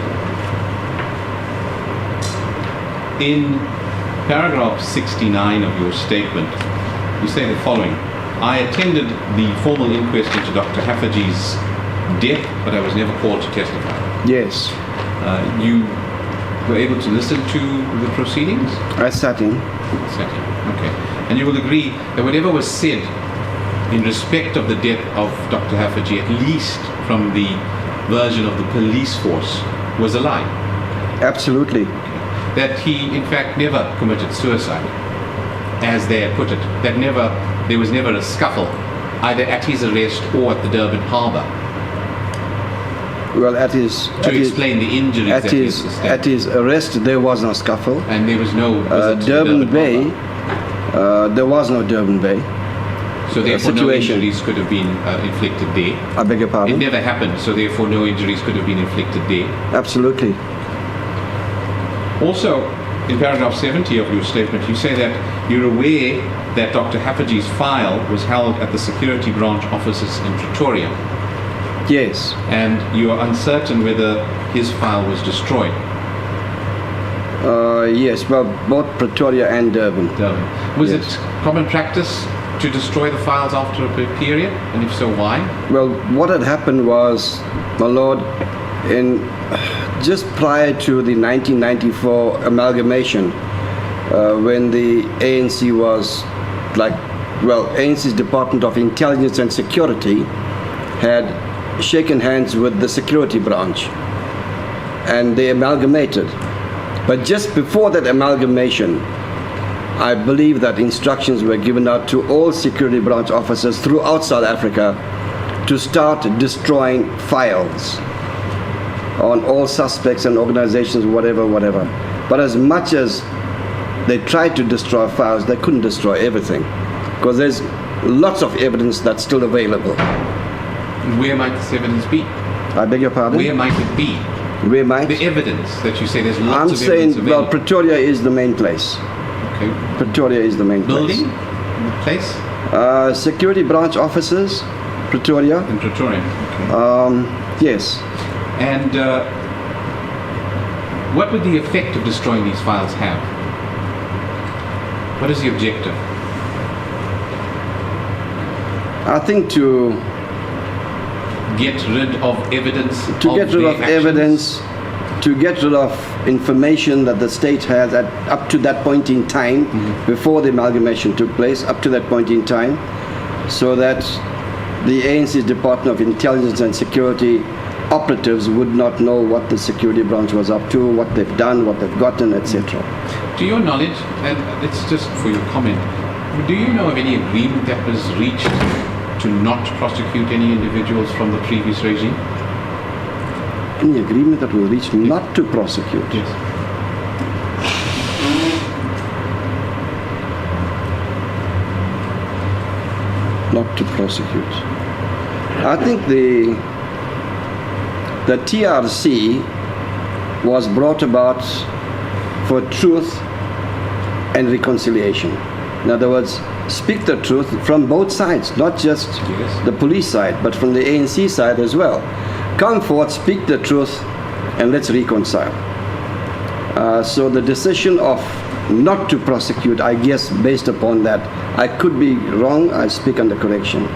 In paragraph 69 of your statement, you say the following: I attended the formal inquest into Dr. Haffejee's death, but I was never called to testify. Yes. You were able to listen to the proceedings? I sat in. Exactly. Okay. And you will agree that whatever was said in respect of the death of Dr. Haffejee, at least from the version of the police force, was a lie. Absolutely. That he, in fact, never committed suicide, as they had put it. That there was never a scuffle, either at his arrest or at the Durban harbour, Well, at his explain the injuries that he sustained. at his arrest, there was no scuffle. And there was no visit to Durban Bay, harbour. there was no Durban Bay. So therefore no situation. injuries could have been inflicted there. I beg your It pardon? never happened, so therefore no injuries could have been inflicted there. Absolutely. Also, in paragraph 70 of your statement, you say that you're aware that Dr. Haffejee's file was held at the security branch offices in Pretoria, Yes. and you are uncertain whether his file was destroyed. Yes, well, both Pretoria and Durban. Was Yes. it common practice to destroy the files after a period, and if so, why? Well, what had happened was, my lord, in just prior to the 1994 amalgamation, when the ANC was ANC's Department of Intelligence and Security had shaken hands with the security branch, and they amalgamated. But just before that amalgamation, I believe that instructions were given out to all security branch officers throughout South Africa to start destroying files on all suspects and organizations, whatever. But as much as they tried to destroy files, they couldn't destroy everything, because there's lots of evidence that's still available. Where might this evidence be? I beg your pardon? Where might it be? Where might? The evidence that you say there's lots I'm of saying, evidence well, available. Pretoria is the main place. Okay. Pretoria is the main Building? place. Place? Security branch officers, Pretoria. In Pretoria. Okay. Yes. And what would the effect of destroying these files have? What is the objective? I think to Get rid of evidence get rid their of actions? evidence, to get rid of information that the state has up to that point in time, before the amalgamation took place, up to that point in time, so that the ANC's Department of Intelligence and Security operatives would not know what the security branch was up to, what they've done, what they've gotten, etc. To your knowledge, and it's just for your comment, do you know of any agreement that was reached to not prosecute any individuals from the previous regime? Any agreement that was reached not to prosecute? Yes. Not to prosecute. I think the TRC was brought about for truth and reconciliation. In other words, speak the truth from both sides, not just Yes. the police side, but from the ANC side as well. Come forth, speak the truth, and let's reconcile. So the decision of not to prosecute, I guess, based upon that. I could be wrong, I speak under correction.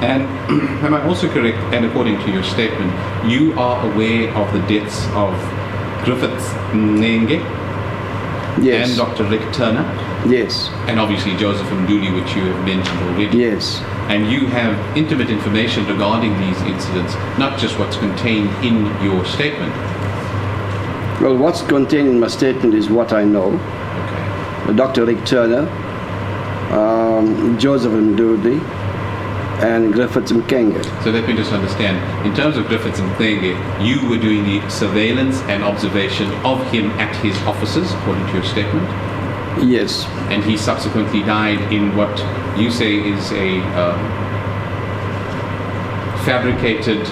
And am I also correct, and according to your statement, you are aware of the deaths of Griffith Nenge Yes. and Dr. Rick Turner, Yes. and obviously Joseph Mduli, which you have mentioned already. Yes. And you have intimate information regarding these incidents, not just what's contained in your statement. Well, what's contained in my statement is what I know. Okay. Dr. Rick Turner, Joseph Ndudi, and Griffiths Mkenge. So let me just understand. In terms of Griffiths and Mkenge, you were doing the surveillance and observation of him at his offices, according to your statement, Yes, and he subsequently died in what you say is a fabricated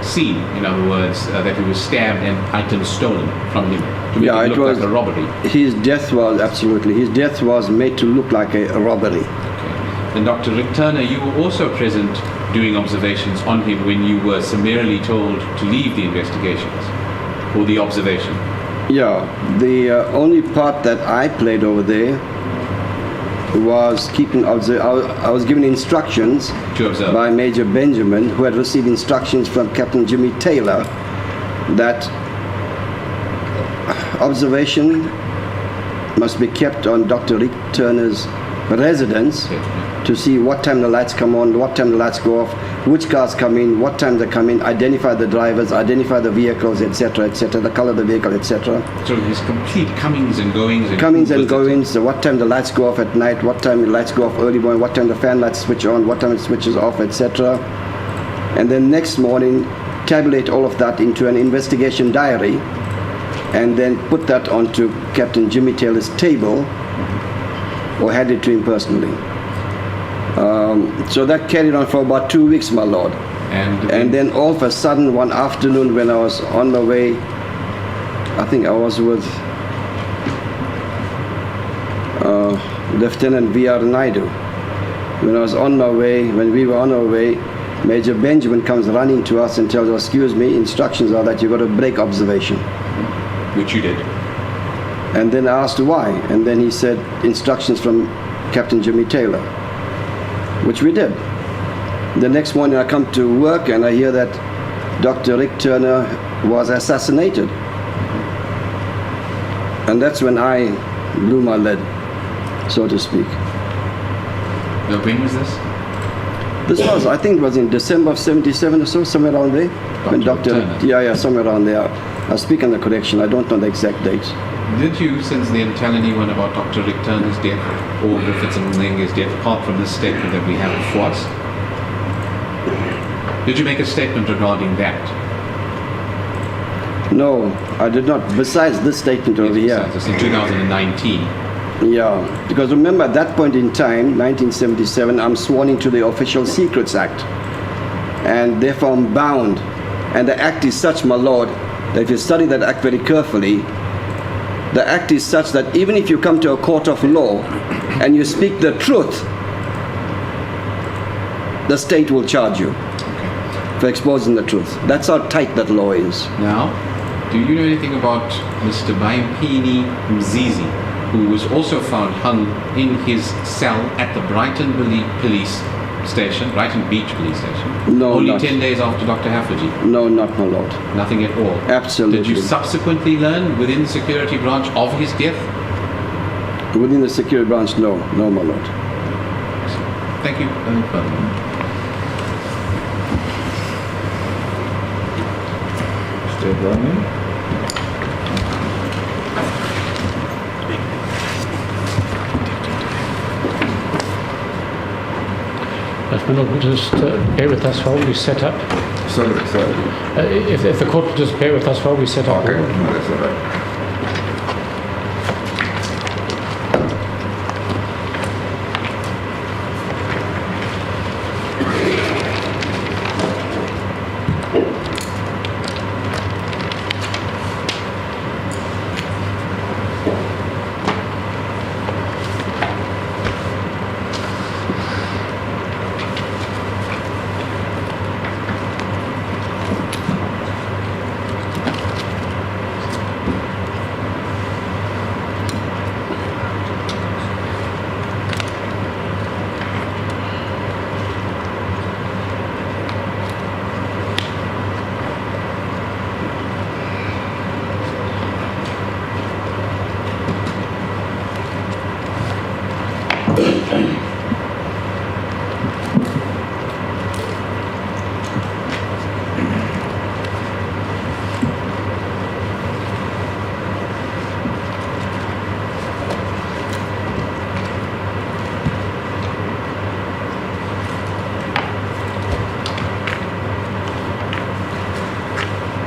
scene. In other words, that he was stabbed and items stolen from him to make Yeah, it it look was- like a robbery. his death was his death was made to look like a robbery. Okay. And Dr. Rick Turner, you were also present doing observations on him when you were summarily told to leave the investigations or the observation. Yeah, the only part that I played over there was keeping I was given instructions To observe. by Major Benjamin, who had received instructions from Captain Jimmy Taylor, that observation must be kept on Dr. Rick Turner's residence to see what time the lights come on, what time the lights go off, which cars come in, what time they come in, identify the drivers, identify the vehicles, etc., the color of the vehicle, etc. So his complete comings and goings and Comings who and visited. goings, so what time the lights go off at night, what time the lights go off early morning, what time the fan lights switch on, what time it switches off, etc. And then next morning, tabulate all of that into an investigation diary, and then put that onto Captain Jimmy Taylor's table, or hand it to him personally. So that carried on for about 2 weeks, my lord. And then all of a sudden, one afternoon when I was on my way, I think I was with Lieutenant V.R. Naidu. When we were on our way, Major Benjamin comes running to us and tells us, excuse me, instructions are that you've got to break observation. Which you did. And then I asked why, and then he said, instructions from Captain Jimmy Taylor, which we did. The next morning I come to work and I hear that Dr. Rick Turner was assassinated. And that's when I blew my lid, so to speak. Now, when was this? This was, I think it was in December of 77 or so, somewhere around there. When Dr. Turner. Yeah, somewhere around there. I speak on the correction, I don't know the exact dates. Did you, since then, tell anyone about Dr. Rick Turner's death or Griffiths and Mlenge's death, apart from this statement that we have before us? Did you make a statement regarding that? No, I did not, besides this statement over here. This in 2019. Yeah, because remember at that point in time, 1977, I'm sworn into the Official Secrets Act. And therefore I'm bound. And the act is such, my lord, that if you study that act very carefully, the act is such that even if you come to a court of law and you speak the truth, the state will charge you for exposing the truth. That's how tight that law is. Now, do you know anything about Mr. Baimpini Mzizi, who was also found hung in his cell at the Brighton Police Station, Brighton Beach Police Station, No, only not. 10 days after Dr. Haferty? No, not my lord. Nothing at all? Absolutely. Did you subsequently learn within the security branch of his death? Within the security branch, no, my lord. Thank you. Still running? If we will just bear with us while we set up. Sorry. If the court will just bear with us while we set up. Okay, no, that's all right.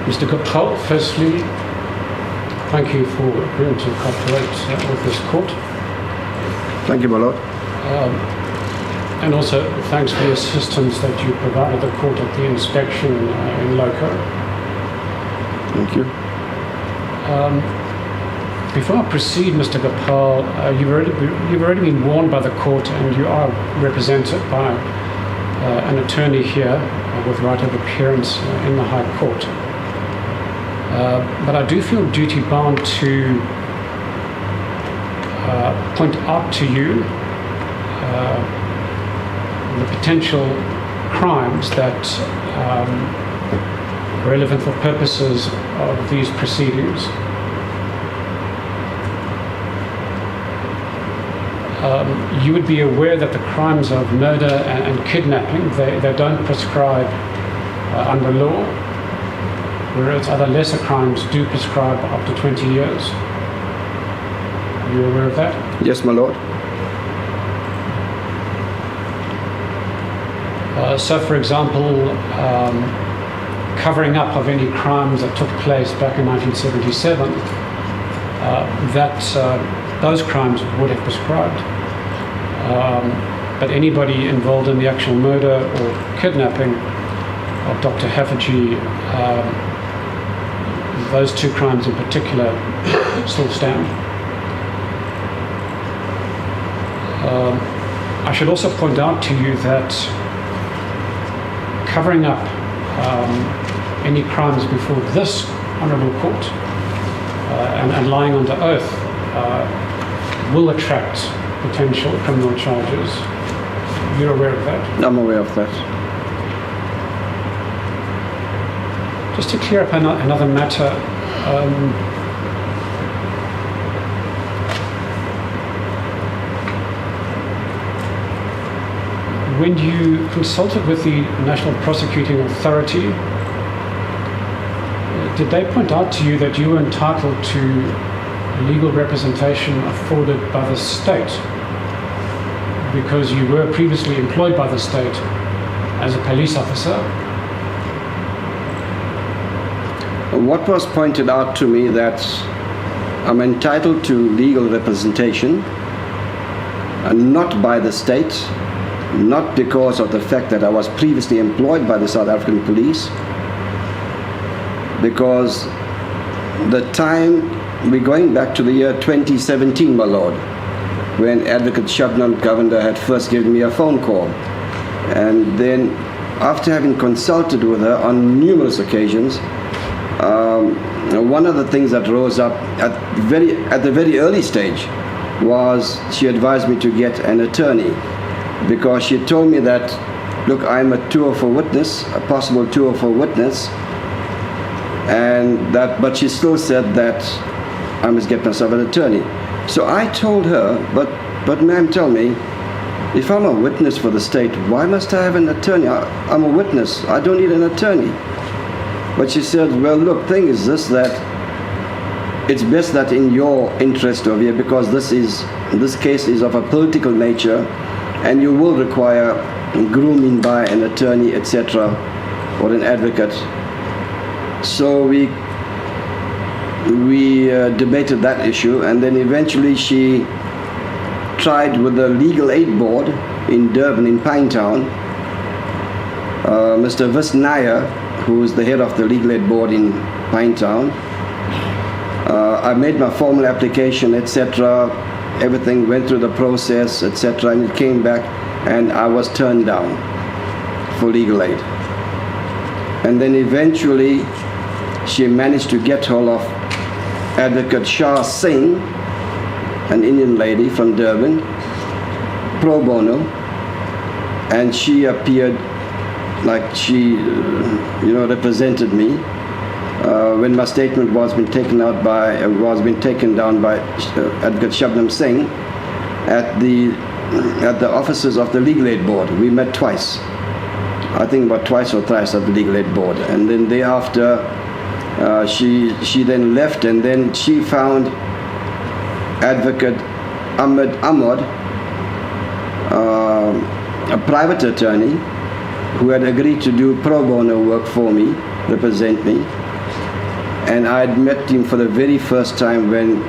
Mr. Gopal, firstly, thank you for agreeing to cooperate with this court. Thank you, my lord. And also thanks for the assistance that you provided the court at the inspection in loco. Thank you. Before I proceed, Mr. Gopal, you've already been warned by the court, and you are represented by an attorney here with right of appearance in the High Court. But I do feel duty bound to point out to you the potential crimes that are relevant for purposes of these proceedings. You would be aware that the crimes of murder and kidnapping, they don't prescribe under law, whereas other lesser crimes do prescribe up to 20 years. Are you aware of that? Yes, my lord. So, for example, covering up of any crimes that took place back in 1977, those crimes would have prescribed. But anybody involved in the actual murder or kidnapping of Dr. Haffejee, those two crimes in particular still stand. I should also point out to you that covering up any crimes before this honourable court and lying under oath will attract potential criminal charges. You're aware of that? I'm aware of that. Just to clear up another matter, when you consulted with the National Prosecuting Authority, did they point out to you that you were entitled to legal representation afforded by the state because you were previously employed by the state as a police officer? What was pointed out to me that I'm entitled to legal representation, and not by the state, not because of the fact that I was previously employed by the South African police, because the time, we're going back to the year 2017, my lord, when Advocate Shabnam Govender had first given me a phone call. And then, after having consulted with her on numerous occasions, one of the things that rose up at the very early stage was she advised me to get an attorney, because she told me that, look, I'm a 204 witness, a possible 204 witness, and that, but she still said that I must get myself an attorney. So I told her, but ma'am, tell me, if I'm a witness for the state, why must I have an attorney? I'm a witness, I don't need an attorney. But she said, well, look, thing is this, that it's best that in your interest over here, because this case is of a political nature, and you will require grooming by an attorney, etc., or an advocate. So we debated that issue, and then eventually she tried with the Legal Aid Board in Durban, in Pinetown, Mr. Vis Nair, who is the head of the Legal Aid Board in Pinetown. I made my formal application, etc. Everything went through the process, etc., and it came back, and I was turned down for legal aid. And then eventually she managed to get hold of Advocate Shah Singh, an Indian lady from Durban, pro bono, and she appeared like she represented me when my statement was been taken down by Advocate Shabnam Singh at the offices of the Legal Aid Board. We met twice, I think about twice or thrice at the Legal Aid Board, and then thereafter she then left, and then she found Advocate Ahmed Ahmad, a private attorney who had agreed to do pro bono work for me, represent me, and I'd met him for the very first time when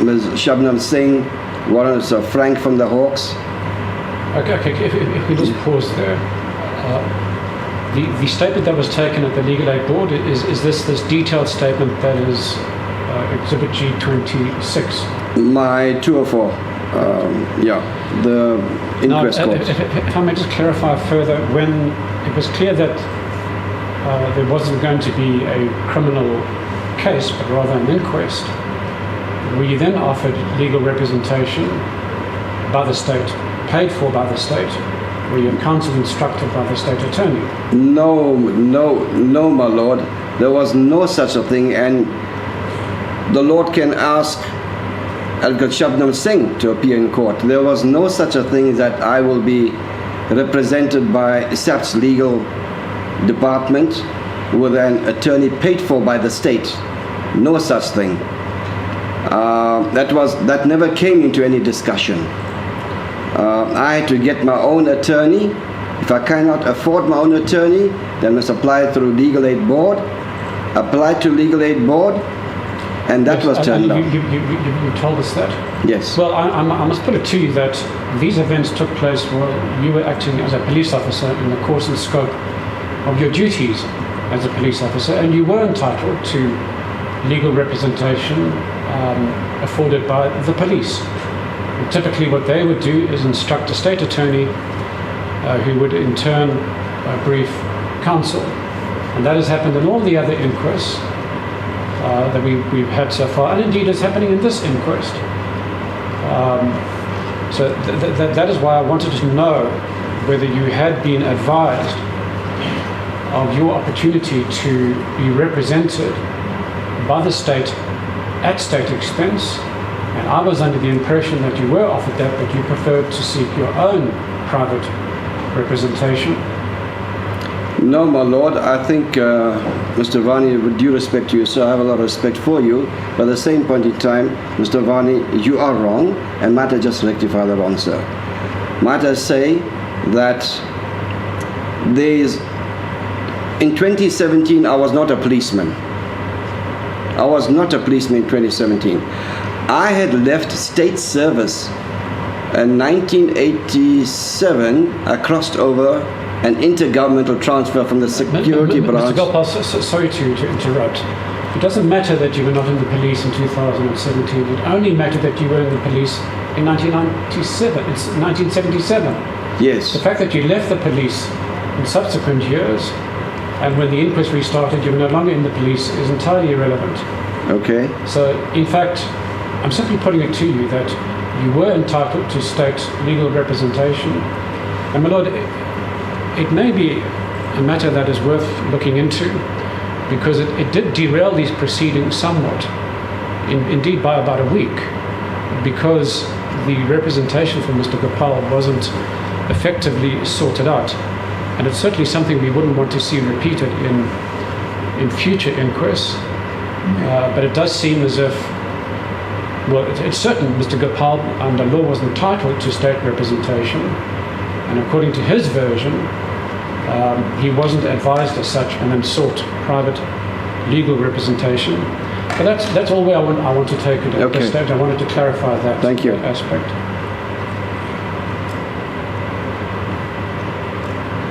Ms. Shabnam Singh, Warren Sir Frank from the Hawks. Okay, if we just pause there. The statement that was taken at the Legal Aid Board, is this detailed statement that is Exhibit G26? My 204, the inquest now, court. If I may just clarify further, when it was clear that there wasn't going to be a criminal case, but rather an inquest, were you then offered legal representation by the state, paid for by the state? Were your counsel instructed by the state attorney? No, my lord. There was no such a thing, and the Lord can ask Advocate Shabnam Singh to appear in court. There was no such a thing that I will be represented by SAP's legal department with an attorney paid for by the state. No such thing. That never came into any discussion. I had to get my own attorney. If I cannot afford my own attorney, then I must apply through Legal Aid Board. Applied to Legal Aid Board, and that was turned down. You told us that? Yes. Well, I must put it to you that these events took place while you were acting as a police officer in the course and scope of your duties as a police officer, and you were entitled to legal representation afforded by the police. And typically what they would do is instruct a state attorney who would in turn brief counsel. And that has happened in all the other inquests that we've had so far, and indeed is happening in this inquest. So that is why I wanted to know whether you had been advised of your opportunity to be represented by the state at state expense. And I was under the impression that you were offered that, but you preferred to seek your own private representation. No, my lord. I think, Mr. Vani, with due respect to you, sir, I have a lot of respect for you. But at the same point in time, Mr. Vani, you are wrong, and might I just rectify the wrong, sir? Might I say that in 2017, I was not a policeman. I was not a policeman in 2017. I had left state service in 1987. I crossed over an intergovernmental transfer from the security branch. Mr. Gopal, sorry to interrupt. It doesn't matter that you were not in the police in 2017. It only mattered that you were in the police in 1997. It's 1977. Yes. The fact that you left the police in subsequent years, and when the inquest restarted, you were no longer in the police, is entirely irrelevant. Okay. So, in fact, I'm simply putting it to you that you were entitled to state legal representation. And my lord, it may be a matter that is worth looking into, because it did derail these proceedings somewhat, indeed by about a week, because the representation from Mr. Gopal wasn't effectively sorted out. And it's certainly something we wouldn't want to see repeated in future inquests. But it does seem as if, well, it's certain Mr. Gopal under law was entitled to state representation, and according to his version, he wasn't advised as such and then sought private legal representation. But that's all I want to take it at this stage. I wanted to clarify that Thank you. aspect.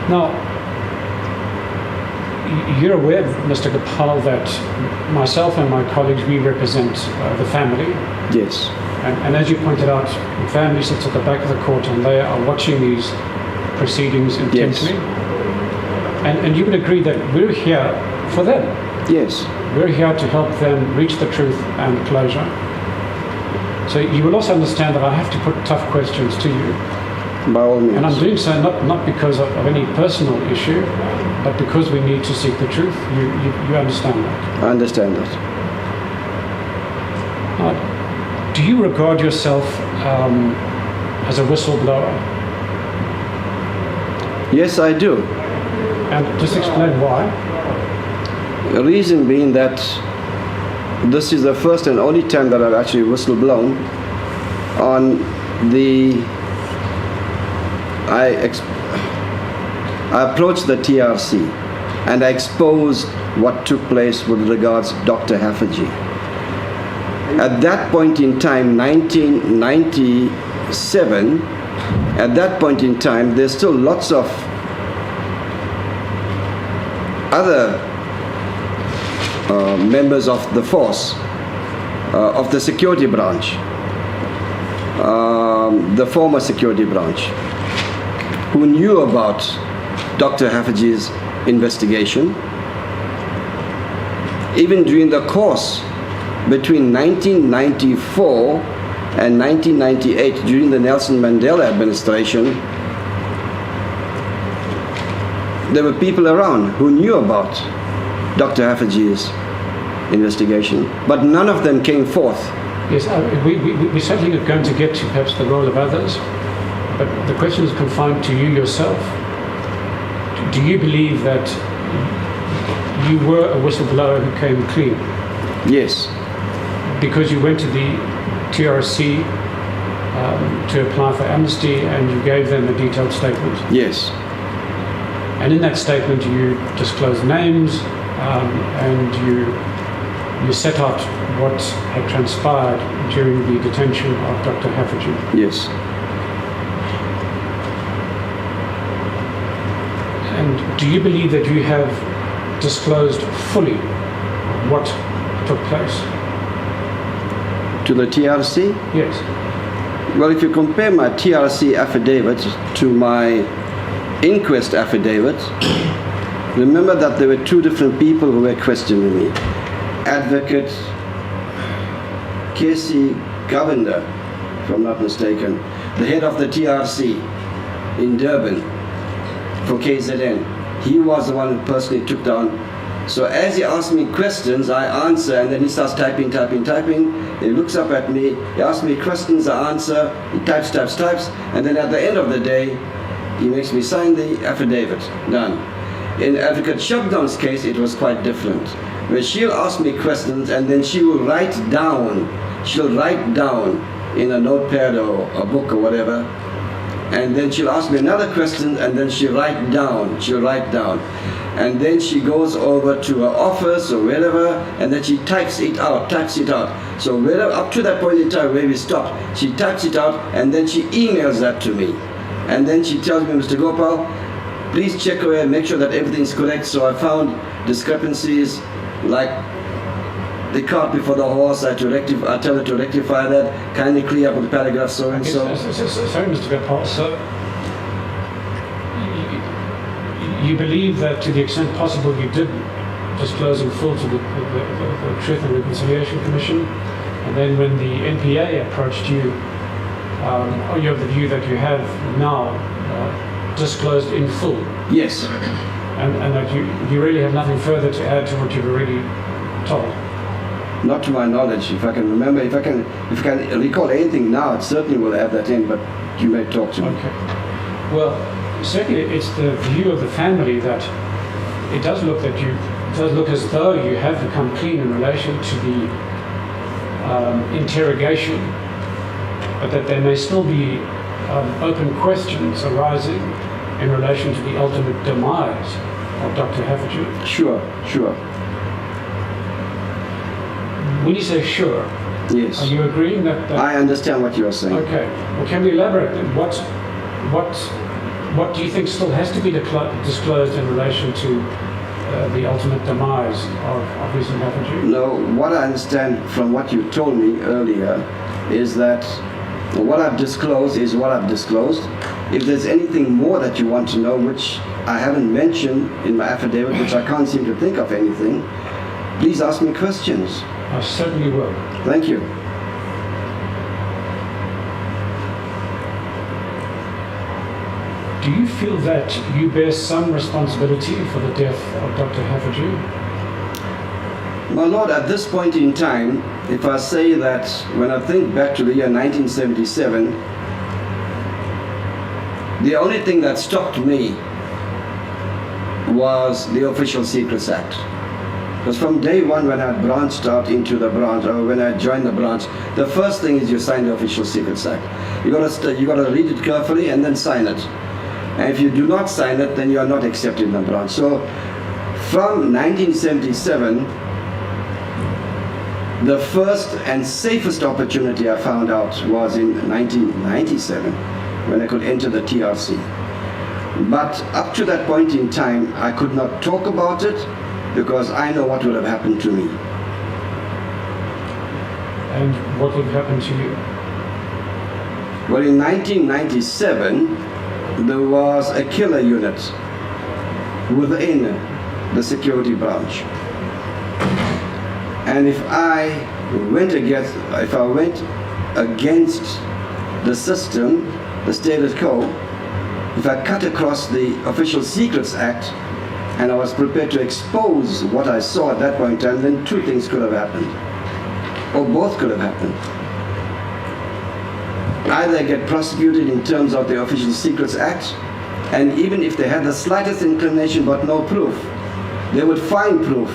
Now, you're aware, Mr. Gopal, that myself and my colleagues, we represent the family. Yes. And as you pointed out, the family sits at the back of the court and they are watching these proceedings intently. Yes. And you would agree that we're here for them. Yes. We're here to help them reach the truth and closure. So you will also understand that I have to put tough questions to you. By all means. And I'm doing so not because of any personal issue, but because we need to seek the truth. You understand that? I understand that. Do you regard yourself as a whistleblower? Yes, I do. And just explain why. The reason being that this is the first and only time that I've actually whistleblown on the... I approached the TRC and I exposed what took place with regards to Dr. Haffejee. At that point in time, 1997, at that point in time, there's still lots of other members of the force, of the security branch, the former security branch, who knew about Dr. Haffejee's investigation. Even during the course between 1994 and 1998, during the Nelson Mandela administration, there were people around who knew about Dr. Haffejee's investigation, but none of them came forth. Yes, we certainly are going to get to perhaps the role of others, but the question is confined to you yourself. Do you believe that you were a whistleblower who came clean? Yes. Because you went to the TRC to apply for amnesty and you gave them a detailed statement? Yes. And in that statement you disclosed names and you set out what had transpired during the detention of Dr. Haffejee. Yes. And do you believe that you have disclosed fully what took place? To the TRC? Yes. Well, if you compare my TRC affidavit to my inquest affidavit, remember that there were two different people who were questioning me. Advocate Casey Govender, if I'm not mistaken, the head of the TRC in Durban for KZN. He was the one who personally took down. So as he asks me questions, I answer, and then he starts typing. He looks up at me, he asks me questions, I answer, he types, and then at the end of the day, he makes me sign the affidavit. Done. In Advocate Shabdam's case, it was quite different, where she'll ask me questions and then she will write down in a notepad or a book or whatever, and then she'll ask me another question and then she'll write down. And then she goes over to her office or wherever, and then she types it out. So wherever, up to that point in time where we stopped, she types it out and then she emails that to me. And then she tells me, Mr. Gopal, please check away and make sure that everything is correct. So I found discrepancies like the cart before the horse. I tell her to rectify that, kindly clear up with the paragraph so and so. Sorry, Mr. Gopal. So you believe that to the extent possible you did disclose in full to the Truth and Reconciliation Commission, and then when the NPA approached you, are you of the view that you have now disclosed in full? Yes. And that you really have nothing further to add to what you've already told? Not to my knowledge. If I can remember, if I can recall anything now, it certainly will have that in, but you may talk to me. Okay. Well, certainly it's the view of the family that it does look as though you have become clean in relation to the interrogation, but that there may still be open questions arising in relation to the ultimate demise of Dr. Haffejee. Sure. When you say sure, Yes. are you agreeing that? I understand what you are saying. Okay. Well, can we elaborate then? What do you think still has to be disclosed in relation to the ultimate demise of Hoosen Haffejee? No, what I understand from what you told me earlier is that what I've disclosed is what I've disclosed. If there's anything more that you want to know, which I haven't mentioned in my affidavit, which I can't seem to think of anything, please ask me questions. I certainly will. Thank you. Do you feel that you bear some responsibility for the death of Dr. Haffejee? My Lord, at this point in time, if I say that when I think back to the year 1977, the only thing that stopped me was the Official Secrets Act. Because from day one when I branched out into the branch, or when I joined the branch, the first thing is you sign the Official Secrets Act. You got to read it carefully and then sign it. And if you do not sign it, then you are not accepted in the branch. So From 1977, the first and safest opportunity I found out was in 1997, when I could enter the TRC. But up to that point in time, I could not talk about it because I know what would have happened to me. And what would happen to you? Well, in 1997, there was a killer unit within the security branch. And if I went against the system, the status quo, if I cut across the Official Secrets Act, and I was prepared to expose what I saw at that point in time, then two things could have happened, or both could have happened. Either get prosecuted in terms of the Official Secrets Act, and even if they had the slightest inclination but no proof, they would find proof.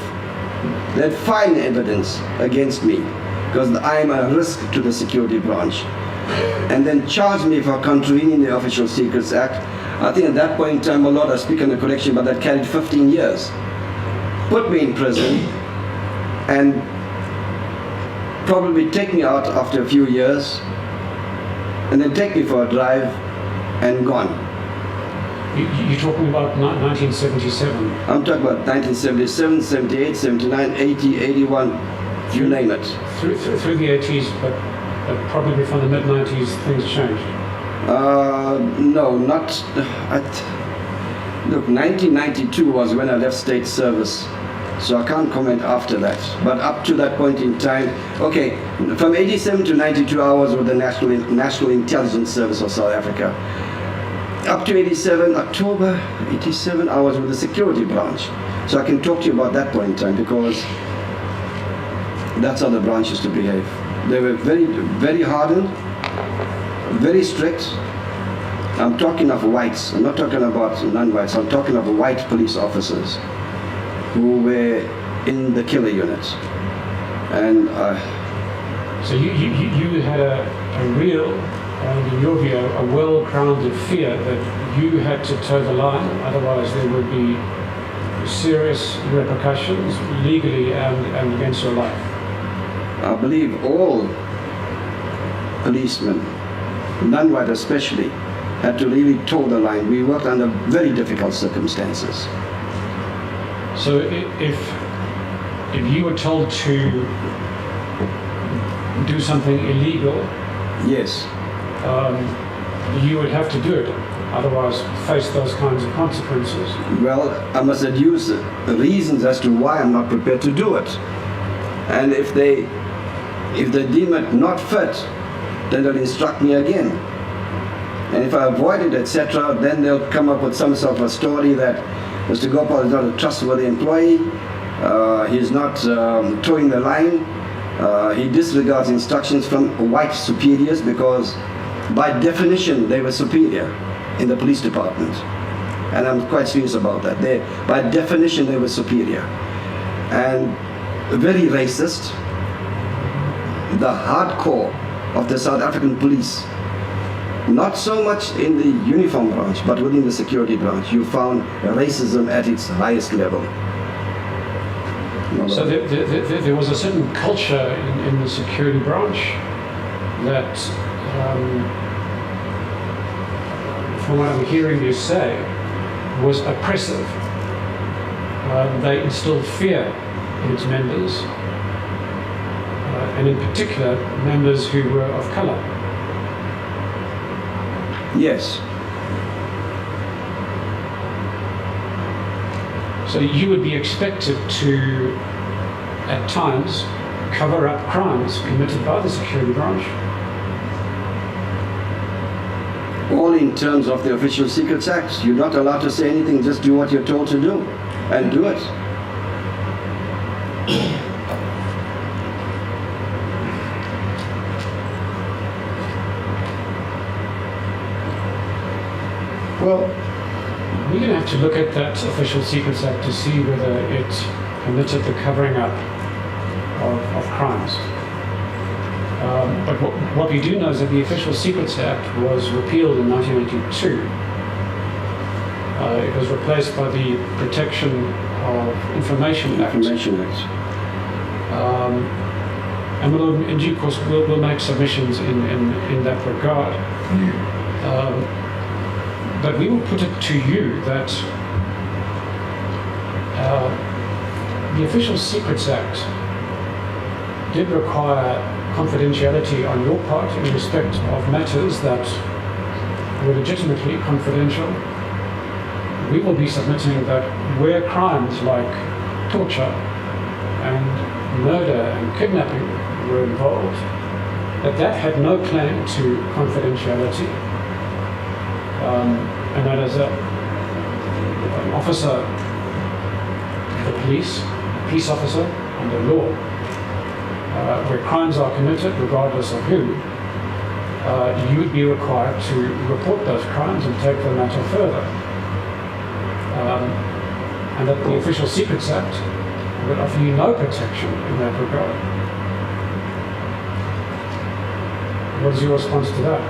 They'd find evidence against me because I am a risk to the security branch, and then charge me for contravening the Official Secrets Act. I think at that point in time, a lot I speak on the correction, but that carried 15 years. Put me in prison and probably take me out after a few years, and then take me for a drive and gone. You're talking about 1977? I'm talking about 1977, 78, 79, 80, 81, you name it. Through the 80s, but probably from the mid-90s things changed. No, not... Look, 1992 was when I left state service, so I can't comment after that. But up to that point in time, okay, from 87 to 92 I was with the National Intelligence Service of South Africa. Up to 87, October 87, I was with the security branch. So I can talk to you about that point in time because that's how the branch used to behave. They were very, very hardened, very strict. I'm talking of whites, I'm not talking about non-whites, I'm talking of white police officers who were in the killer units. And so you had a real, and in your view, a well-grounded fear that you had to toe the line, otherwise there would be serious repercussions legally and against your life. I believe all policemen, non-white especially, had to really toe the line. We worked under very difficult circumstances. So if you were told to do something illegal, Yes. You would have to do it, otherwise face those kinds of consequences. Well, I must adduce reasons as to why I'm not prepared to do it. And if they deem it not fit, then they'll instruct me again. And if I avoid it, etc., then they'll come up with some sort of a story that Mr. Gopal is not a trustworthy employee, he's not towing the line, he disregards instructions from white superiors because by definition they were superior in the police department. And I'm quite serious about that. By definition they were superior. And very racist. The hardcore of the South African police, not so much in the uniform branch, but within the security branch, you found racism at its highest level. So there was a certain culture in the security branch that, from what I'm hearing you say, was oppressive. They instilled fear in its members, and in particular, members who were of color. Yes. So you would be expected to, at times, cover up crimes committed by the security branch. All in terms of the Official Secrets Act. You're not allowed to say anything, just do what you're told to do, and do it. Well, we're going to have to look at that Official Secrets Act to see whether it permitted the covering up of crimes. But what we do know is that the Official Secrets Act was repealed in 1982. It was replaced by the Protection of Information Act. Information Act. And we'll, in due course, we'll make submissions in that regard. But we will put it to you that the Official Secrets Act did require confidentiality on your part in respect of matters that were legitimately confidential. We will be submitting that where crimes like torture and murder and kidnapping were involved, that had no claim to confidentiality. And that as an officer, the police officer under law, where crimes are committed, regardless of who, you would be required to report those crimes and take the matter further. And that the Official Secrets Act would offer you no protection in that regard. What is your response to that?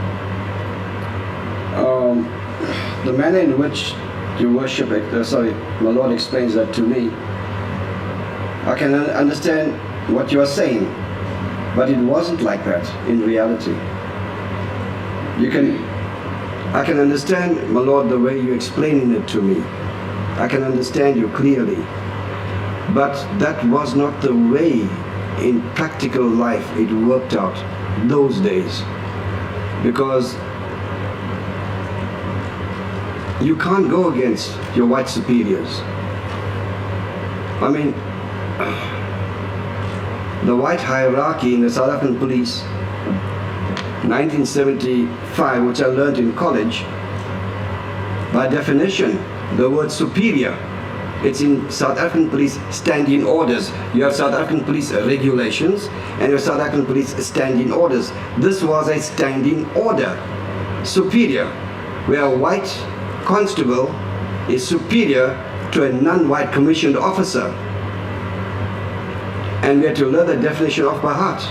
The manner in which your worship, my Lord explains that to me, I can understand what you are saying, but it wasn't like that in reality. I can understand, my Lord, the way you're explaining it to me. I can understand you clearly. But that was not the way in practical life it worked out those days. Because you can't go against your white superiors. I mean, the white hierarchy in the South African police, 1975, which I learned in college, by definition, the word superior, it's in South African police standing orders. You have South African police regulations and your South African police standing orders. This was a standing order, superior, where a white constable is superior to a non-white commissioned officer. And we had to learn the definition off by heart.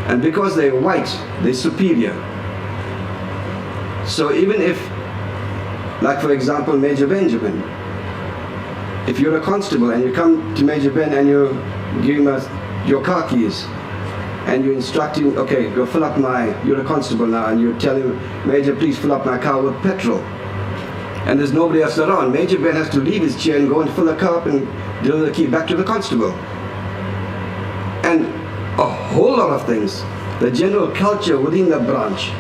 And because they're white, they're superior. So even if, like for example, Major Benjamin, if you're a constable and you come to Major Ben and you give him your car keys and you're instructing, okay, go fill up you're a constable now, and you tell him, Major, please fill up my car with petrol. And there's nobody else around. Major Ben has to leave his chair and go and fill the car up and deliver the key back to the constable. And a whole lot of things. The general culture within the branch,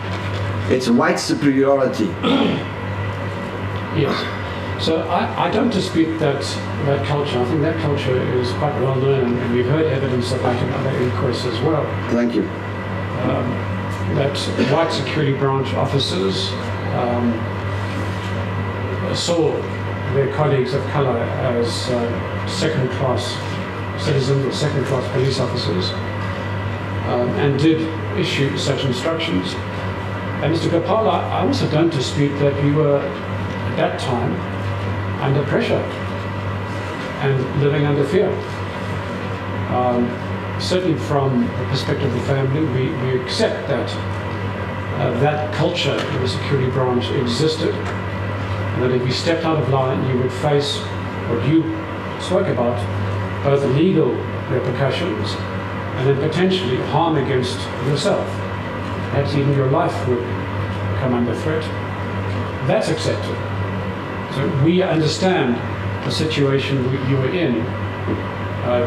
it's white superiority. Yes. So I don't dispute that culture. I think that culture is quite well known, and we've heard evidence of that in other inquests as well. Thank you. That white security branch officers saw their colleagues of color as second-class citizens or second-class police officers, and did issue such instructions. And Mr. Gopal, I also don't dispute that you were, at that time, under pressure and living under fear. Certainly from the perspective of the family, we accept that that culture in the security branch existed, and that if you stepped out of line, you would face what you spoke about, both legal repercussions and then potentially harm against yourself. Perhaps even your life would come under threat. That's accepted. So we understand the situation you were in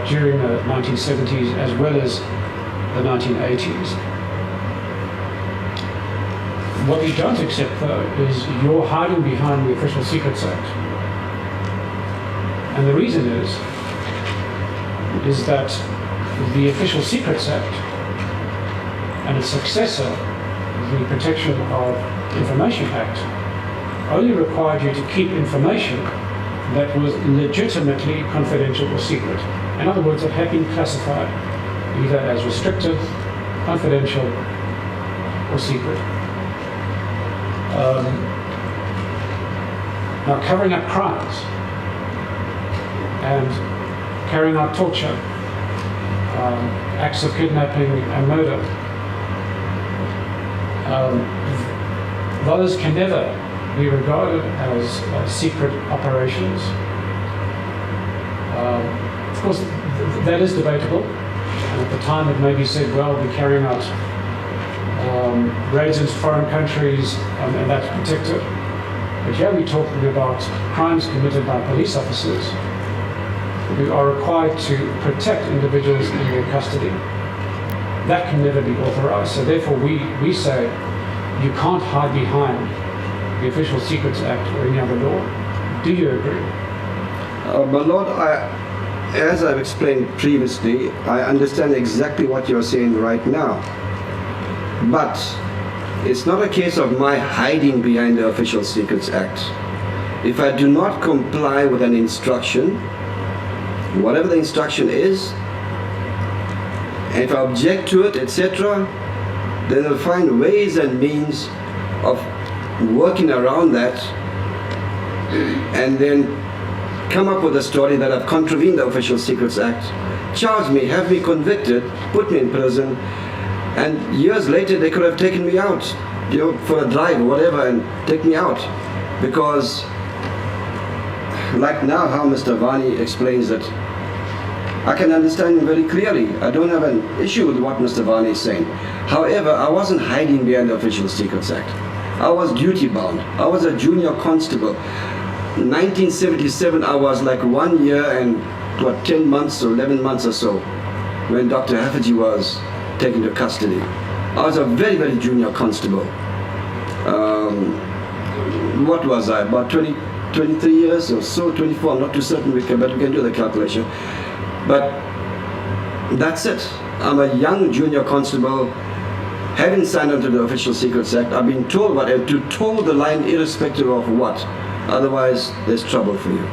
during the 1970s as well as the 1980s. What we don't accept, though, is your hiding behind the Official Secrets Act. And the reason is that the Official Secrets Act and its successor, the Protection of Information Act, only required you to keep information that was legitimately confidential or secret. In other words, it had been classified either as restricted, confidential, or secret. Now, covering up crimes and carrying out torture, acts of kidnapping and murder, those can never be regarded as secret operations. Of course, that is debatable. And at the time it may be said, well, we're carrying out raids into foreign countries and that's protected. But here we're talking about crimes committed by police officers who are required to protect individuals in their custody. That can never be authorized. So therefore we say you can't hide behind the Official Secrets Act or any other law. Do you agree? My Lord, as I've explained previously, I understand exactly what you're saying right now. But it's not a case of my hiding behind the Official Secrets Act. If I do not comply with an instruction, whatever the instruction is, and if I object to it, etc., then they'll find ways and means of working around that and then come up with a story that I've contravened the Official Secrets Act, charge me, have me convicted, put me in prison, and years later they could have taken me out, for a drive or whatever, and take me out. Because, like now how Mr. Vani explains it, I can understand him very clearly. I don't have an issue with what Mr. Vani is saying. However, I wasn't hiding behind the Official Secrets Act. I was duty bound. I was a junior constable. 1977, I was like 1 year and 10 months or 11 months or so when Dr. Haferty was taken to custody. I was a very, very junior constable. What was I? About 23 years or so, 24, I'm not too certain, but we can do the calculation. But that's it. I'm a young junior constable, having signed on to the Official Secrets Act. I've been told to toe the line irrespective of what. Otherwise, there's trouble for you.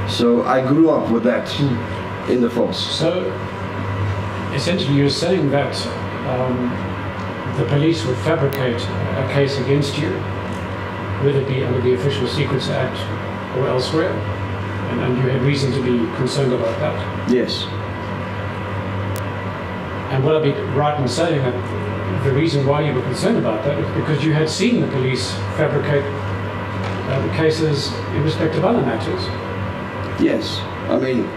So I grew up with that in the force. So essentially you're saying that the police would fabricate a case against you, whether it be under the Official Secrets Act or elsewhere, and you had reason to be concerned about that. Yes. And would I be right in saying that the reason why you were concerned about that is because you had seen the police fabricate the cases in respect of other matters? Yes. I mean,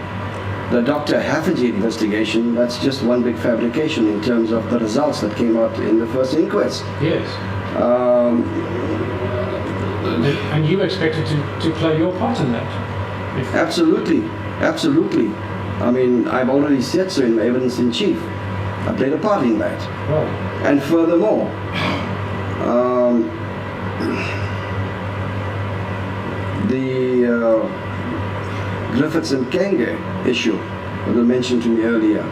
the Dr. Haferty investigation, that's just one big fabrication in terms of the results that came out in the first inquest. Yes. And you expected to play your part in that? Absolutely. Absolutely. I mean, I've already said so in my evidence in chief. I played a part in that. Right. And furthermore, the Griffiths and Kenge issue that was mentioned to me earlier,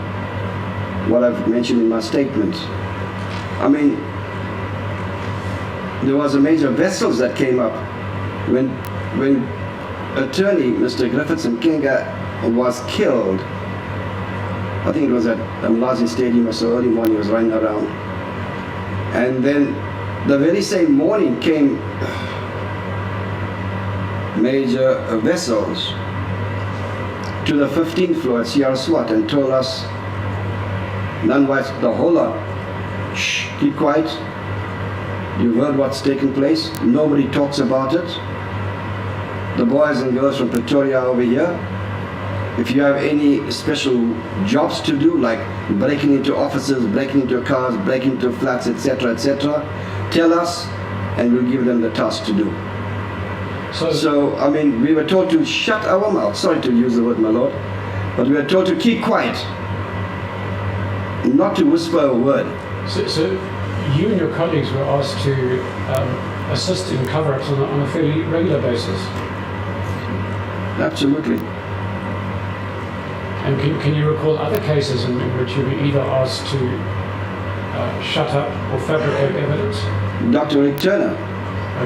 what I've mentioned in my statement. I mean, there was a major vessels that came up when attorney Mr. Griffiths and Kenge was killed. I think it was at Mlazi Stadium or so, early morning. He was running around. And then the very same morning came major vessels to the 15th floor at Sierra SWAT and told us, non-whites, the whole lot, shh, keep quiet. You've heard what's taken place. Nobody talks about it. The boys and girls from Pretoria over here, if you have any special jobs to do, like breaking into offices, breaking into cars, breaking into flats, etc., etc., tell us and we'll give them the task to do. So, I mean, we were told to shut our mouth. Sorry to use the word, my lord, but we were told to keep quiet, not to whisper a word. So you and your colleagues were asked to assist in cover-ups on a fairly regular basis? Absolutely. And can you recall other cases in which you were either asked to shut up or fabricate evidence? Dr. Rick Turner.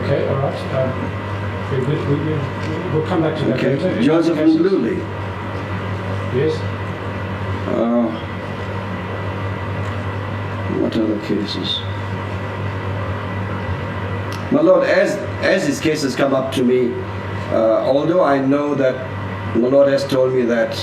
Okay, all right. We'll come back to that Okay. later. Joseph Mluli. Yes. What other cases? My lord, as these cases come up to me, although I know that my lord has told me that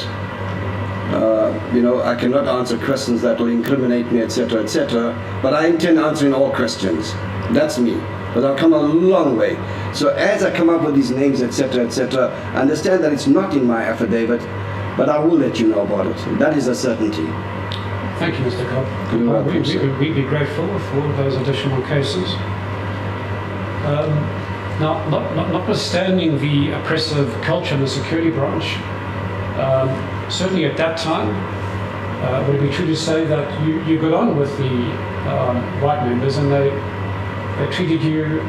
I cannot answer questions that will incriminate me, etc., etc., but I intend answering all questions. That's me. But I've come a long way. So as I come up with these names, etc., etc., understand that it's not in my affidavit, But I will let you know about it. That is a certainty. Thank you, Mr. Cobb. You're welcome, sir. We'd be grateful for all of those additional cases. Now, notwithstanding the oppressive culture in the security branch, certainly at that time, would it be true to say that you got on with the white members and they treated you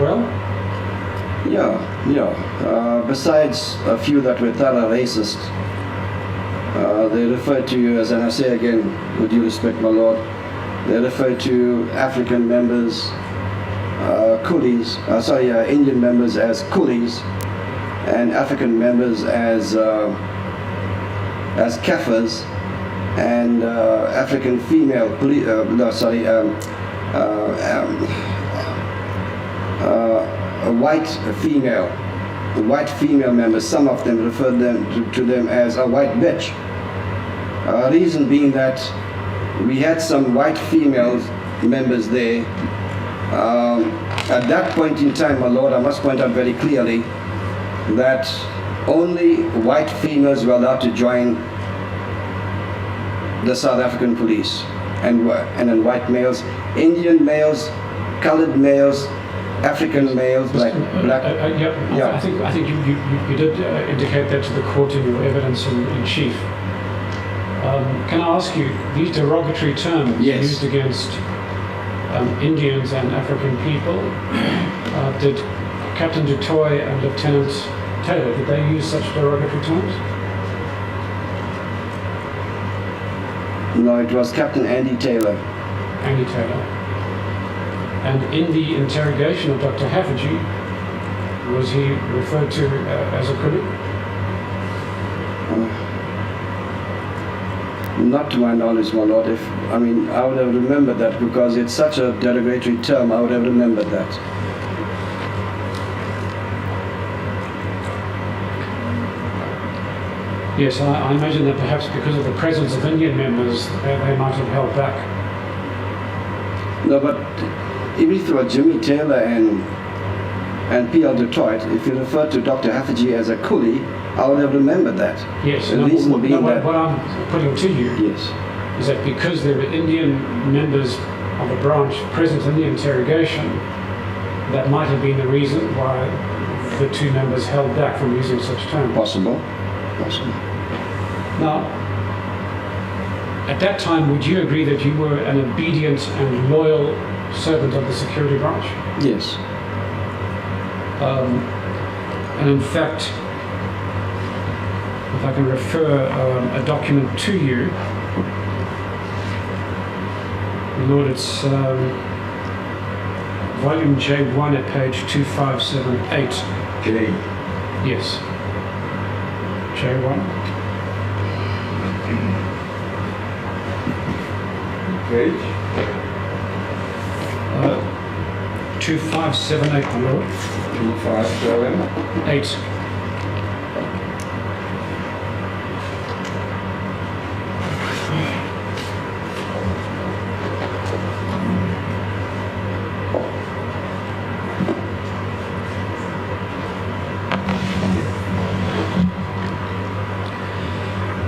well? Yeah. Besides a few that were thorough racist, they referred to you as, and I say again, with due respect, my lord, they referred to African members, Indian members as coolies, and African members as kafirs, and African female white female members, some of them referred to them as a white bitch. Reason being that we had some white female members there. At that point in time, my lord, I must point out very clearly that only white females were allowed to join the South African police, and then white males, Indian males, colored males, African males, like black. Yeah. I think you did indicate that to the court in your evidence in chief. Can I ask you, these derogatory terms Yes. used against Indians and African people, did Captain Du Toit and Lieutenant Taylor, did they use such derogatory terms? No, it was Captain Andy Taylor. Andy Taylor. And in the interrogation of Dr. Haffejee, was he referred to as a coolie? Not to my knowledge, my lord. I would have remembered that because it's such a derogatory term. I would have remembered that. Yes, I imagine that perhaps because of the presence of Indian members, they might have held back. No, but even through Jimmy Taylor and P.L. Du Toit, if you refer to Dr. Haffejee as a coolie, I would have remembered that. Yes, The reason being that. what I'm putting to you Yes. is that because there were Indian members of the branch present in the interrogation, that might have been the reason why the two members held back from using such terms. Possible. Now, at that time, would you agree that you were an obedient and loyal servant of the security branch? Yes. And in fact, if I can refer a document to you, Lord, it's volume J1 at page 2578. J. Yes. J1. Page. 2578, my lord. 257. 8.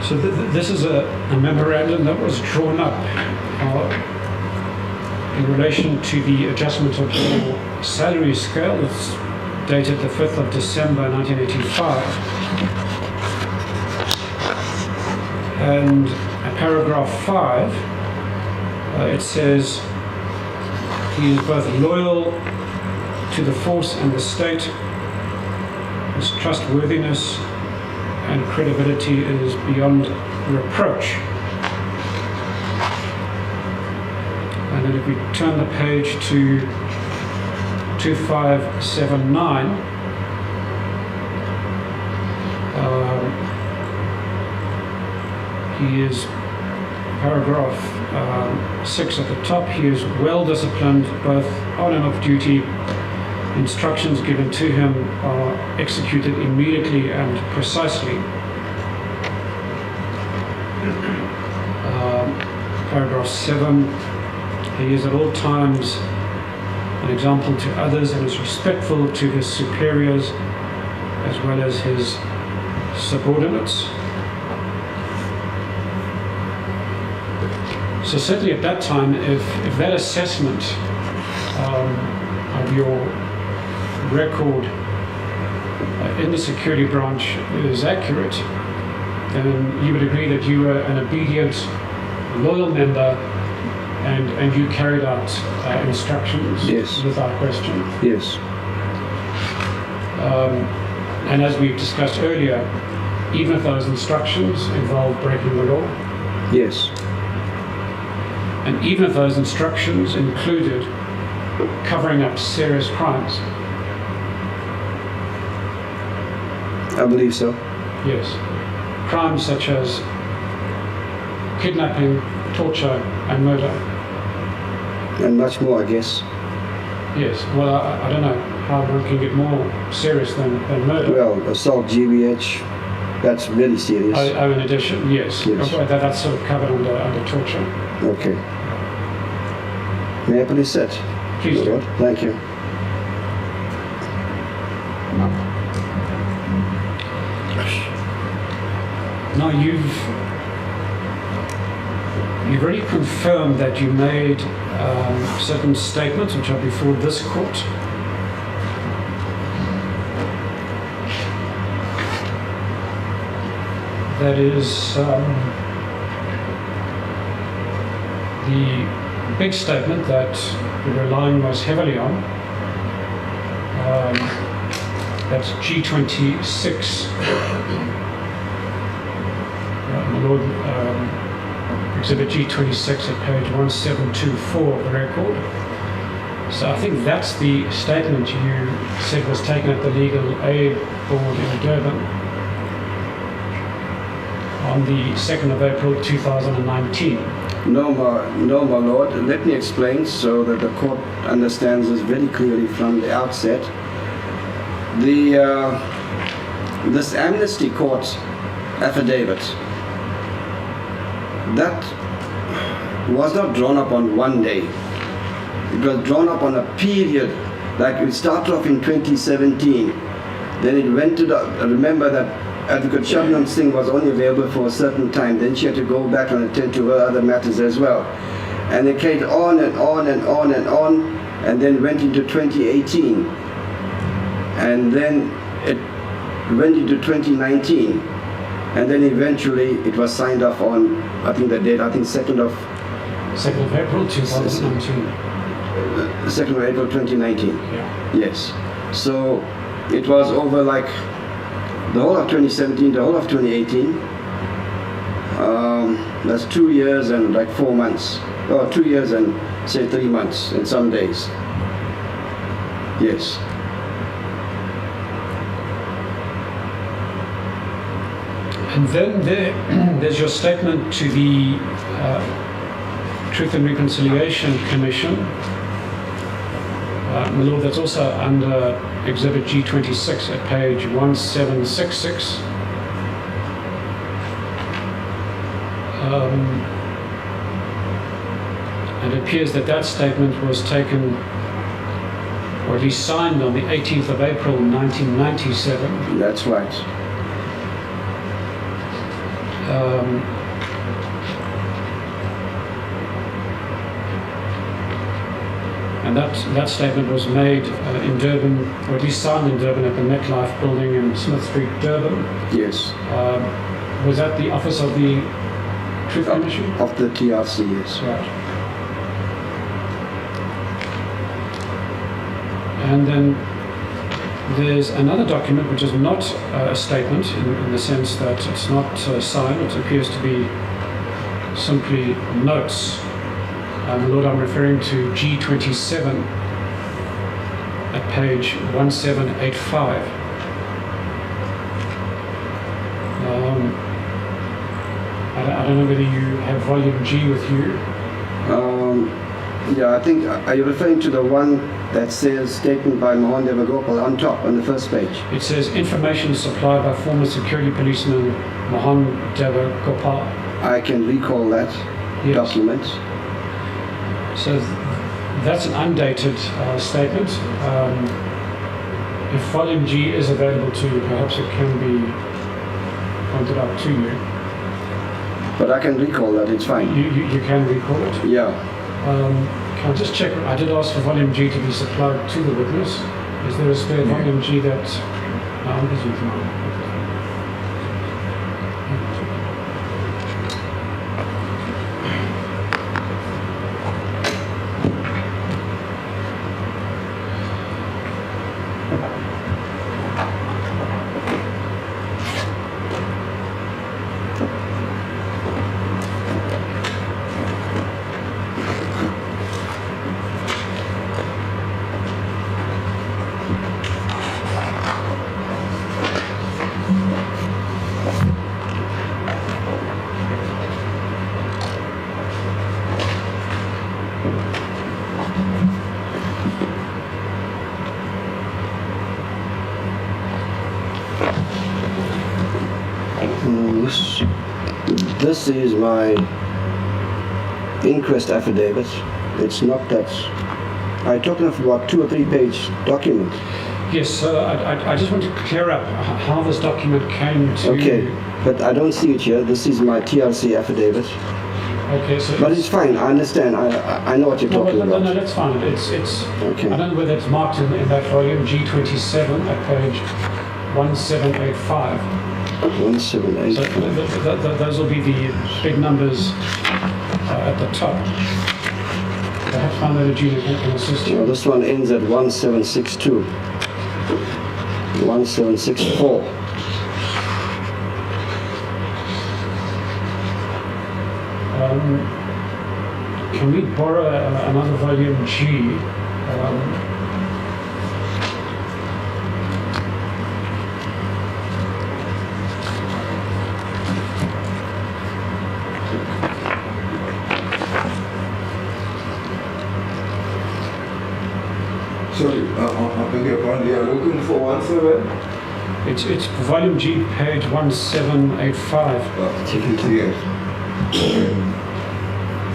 So this is a memorandum that was drawn up in relation to the adjustment of your salary scale. It's dated the 5th of December 1985. And in paragraph 5, it says, he is both loyal to the force and the state. His trustworthiness and credibility is beyond reproach. And then if we turn the page to 2579, he is, paragraph 6 at the top, he is well disciplined both on and off duty. Instructions given to him are executed immediately and precisely. Paragraph 7, he is at all times an example to others and is respectful to his superiors as well as his subordinates. So certainly at that time, if that assessment of your record in the security branch is accurate, then you would agree that you were an obedient, loyal member and you carried out instructions Yes. without question. Yes. And as we've discussed earlier, even if those instructions involve breaking the law, Yes. and even if those instructions included covering up serious crimes, I believe so. yes, crimes such as kidnapping, torture, and murder. And much more, I guess. Yes, well, I don't know how one can get more serious than murder. Well, assault, GBH, that's very serious. Oh, in addition, yes. Yes. That's sort of covered under torture. Okay. May I please sit? Please do. Lord? Thank you. Now you've already confirmed that you made certain statements which are before this court. That is the big statement that you're relying most heavily on. That's G26. My Lord, Exhibit G26 at page 1724 of the record. So I think that's the statement you said was taken at the Legal Aid Board in Durban on the 2nd of April 2019. No, my Lord. Let me explain so that the court understands this very clearly from the outset. This amnesty court affidavit, that was not drawn up on one day. It was drawn up on a period, like it started off in 2017. Then it went to remember that Advocate Shabnam's thing was only available for a certain time. Then she had to go back and attend to her other matters as well. And it carried on and on and on and on, and then went into 2018. And then it went into 2019. And then eventually it was signed off on, I think the date, I think 2nd of April 2019. 2nd of April 2019. Yeah. Yes. So it was over like the whole of 2017, the whole of 2018. That's 2 years and like 4 months. Or 2 years and say 3 months and some days. Yes. And then there's your statement to the Truth and Reconciliation Commission. My Lord, that's also under Exhibit G26 at page 1766. And it appears that that statement was taken, or at least signed, on the 18th of April 1997. That's right. And that statement was made in Durban, or at least signed in Durban at the MetLife building in Smith Street, Durban. Yes. Was that the office of the Truth Commission? Of the TRC, yes. Right. And then there's another document which is not a statement in the sense that it's not signed. It appears to be simply notes. Lord, I'm referring to G27 at page 1785. I don't know whether you have volume G with you. Yeah, I think, are you referring to the one that says statement by Mohan Devagopal on top, on the first page? It says information supplied by former security policeman Mohan Devagopal. I can recall that document. So that's an undated statement. If volume G is available to you, perhaps it can be pointed out to you. But I can recall that, it's fine. You can recall it. Yeah. Can I just check? I did ask for volume G to be supplied to the witness. Is there a spare volume G that... This is my inquest affidavit. It's not that... I'm talking about 2 or 3 page document. Yes, I just want to clear up how this document came to... Okay, but I don't see it here. This is my TRC affidavit. Okay, so... But it's fine, I understand. I know what you're talking about. No, that's fine. It's Okay. I don't know whether it's marked in that volume, G27 at page 1785. 178. So those will be the big numbers at the top. Perhaps my little Gina can assist you. Well, this one ends at 1762. 1764. Can we borrow another volume G? Sorry, I beg your pardon, you are looking for 17? It's volume G, page 1785. Yes.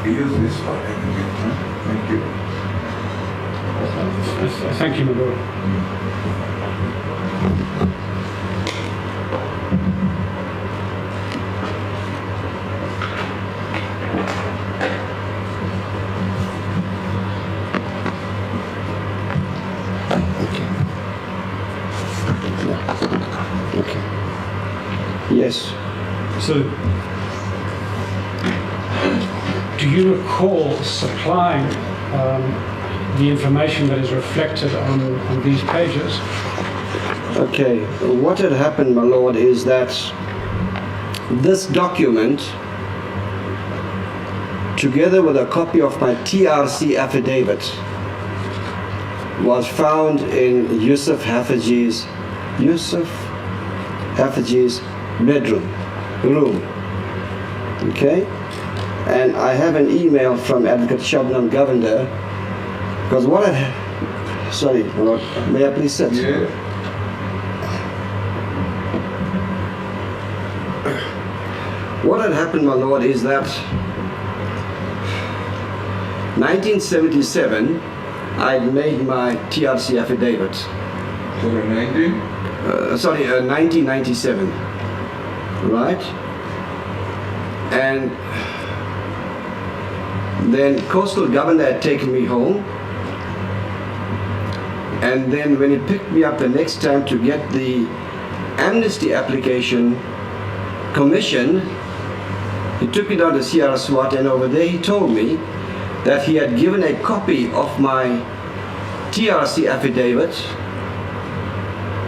Use this one, I can get, huh? Thank you. Thank you, my lord. Okay. Yes. So, do you recall supplying the information that is reflected on these pages? Okay. What had happened, my lord, is that this document, together with a copy of my TRC affidavit, was found in Hoosen Haffejee's room. Okay? And I have an email from Advocate Shabnam Govender, because what I... Sorry, my lord, may I please sit? Yeah. What had happened, my lord, is that 1977, I'd made my TRC affidavit. Sorry, 19? 1997, right? And then Coastal Governor had taken me home, and then when he picked me up the next time to get the amnesty application commissioned, he took me down to Sierra SWAT, and over there he told me that he had given a copy of my TRC affidavit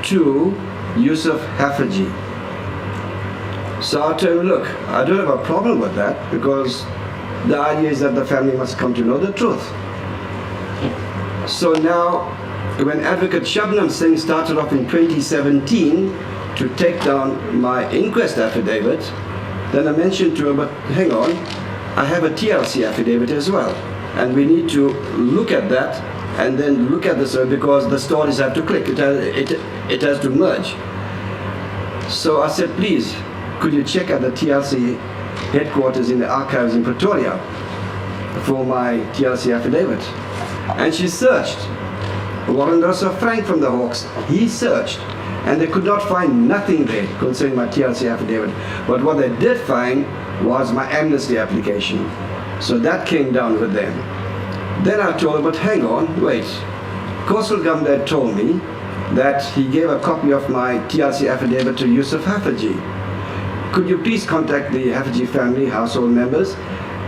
to Hoosen Haffejee. So I told him, look, I don't have a problem with that, because the idea is that the family must come to know the truth. So now, when Advocate Shabnam Singh started off in 2017 to take down my inquest affidavit, then I mentioned to him, but hang on, I have a TRC affidavit as well, and we need to look at that and then look at this, because the stories have to click, it has to merge. So I said, please, could you check at the TRC headquarters in the archives in Pretoria for my TRC affidavit? And she searched. Warren Russell Frank from the Hawks, he searched, And they could not find nothing there concerning my TRC affidavit. But what they did find was my amnesty application. So that came down with them. Then I told them, but hang on, wait. Coastal Governor had told me that he gave a copy of my TRC affidavit to Hoosen Haffejee. Could you please contact the Haffejee family, household members,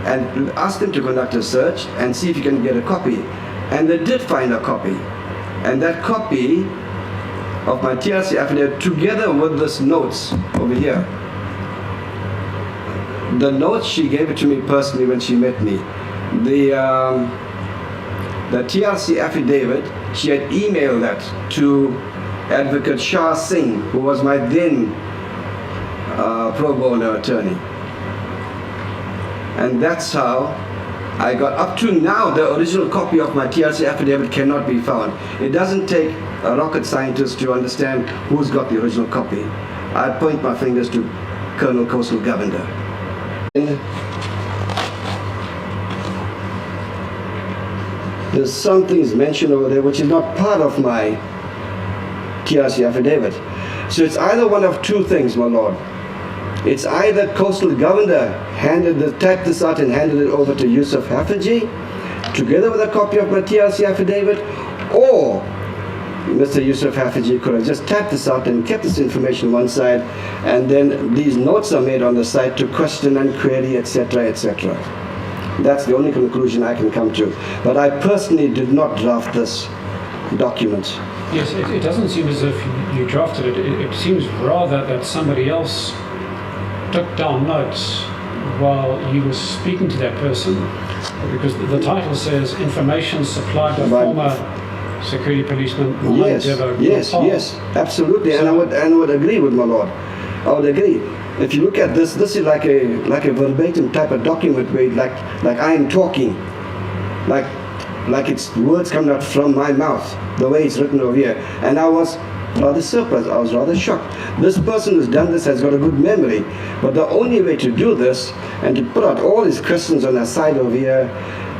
and ask them to conduct a search and see if you can get a copy. And they did find a copy. And that copy of my TRC affidavit, together with this notes over here, the notes, she gave it to me personally when she met me. The TRC affidavit, she had emailed that to Advocate Shah Singh, who was my then pro bono attorney. And that's how I got, up to now, the original copy of my TRC affidavit cannot be found. It doesn't take a rocket scientist to understand who's got the original copy. I point my fingers to Colonel Coastal Governor. There's some things mentioned over there which is not part of my TRC affidavit. So it's either one of two things, my lord. It's either Coastal Governor typed this out and handed it over to Hoosen Haffejee, together with a copy of my TRC affidavit, or Mr. Hoosen Haffejee could have just typed this out and kept this information one side, and then these notes are made on the side to question and query, etc., etc. That's the only conclusion I can come to. But I personally did not draft this document. Yes, it doesn't seem as if you drafted it. It seems rather that somebody else took down notes while you were speaking to that person, because the title says information supplied by former security policeman Mohammed Deva. Yes, absolutely. So, and I would agree with my lord. I would agree. If you look at this is like a verbatim type of document where like I am talking, like it's words coming out from my mouth, the way it's written over here. And I was rather surprised, I was rather shocked. This person who's done this has got a good memory, but the only way to do this and to put out all these questions on the side over here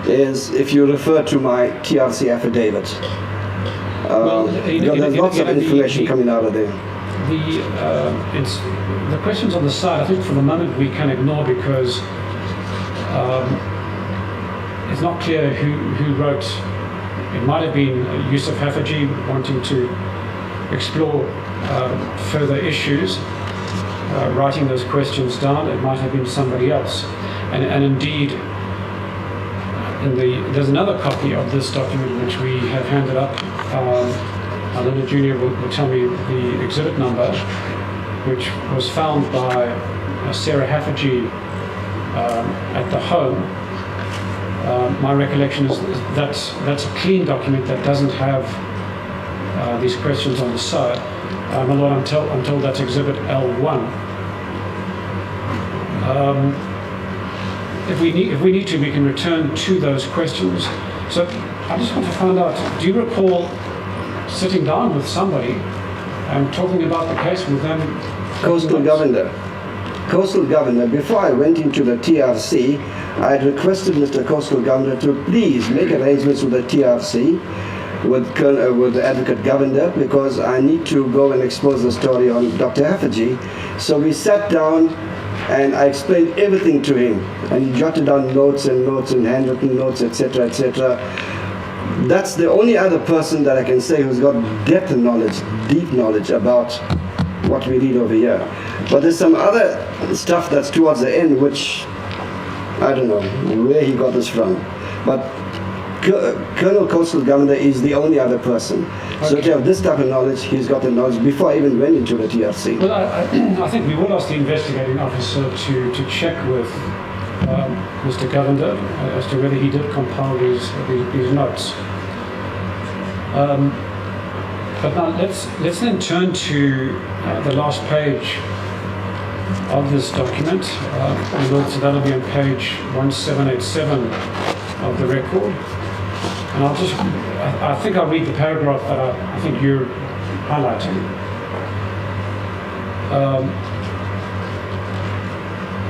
is if you refer to my TRC affidavit. There's lots of information coming out of there. The questions on the side, I think for the moment we can ignore, because it's not clear who wrote. It might have been Hoosen Haffejee wanting to explore further issues, writing those questions down. It might have been somebody else. And indeed, there's another copy of this document which we have handed up. Linda Jr. will tell me the exhibit number, which was found by Sarah Haffejee at the home. My recollection is that's a clean document that doesn't have these questions on the side. My lord, I'm told that's exhibit L1. If we need to, we can return to those questions. So I just want to find out, do you recall sitting down with somebody and talking about the case with them? Coastal Governor, before I went into the TRC, I had requested Mr. Coastal Governor to please make arrangements with the TRC, with the Advocate Governor, because I need to go and expose the story on Dr. Haferty. So we sat down and I explained everything to him, and he jotted down notes and handwritten notes, etc., etc. That's the only other person that I can say who's got depth knowledge, deep knowledge about what we read over here. But there's some other stuff that's towards the end which I don't know where he got this from. But Colonel Coastal Governor is the only other person. Okay. So to have this type of knowledge, he's got the knowledge before I even went into the TRC. Well, I think we will ask the investigating officer to check with Mr. Governor as to whether he did compile these notes. But now let's then turn to the last page of this document. So that'll be on page 1787 of the record. And I think I'll read the paragraph that I think you're highlighting.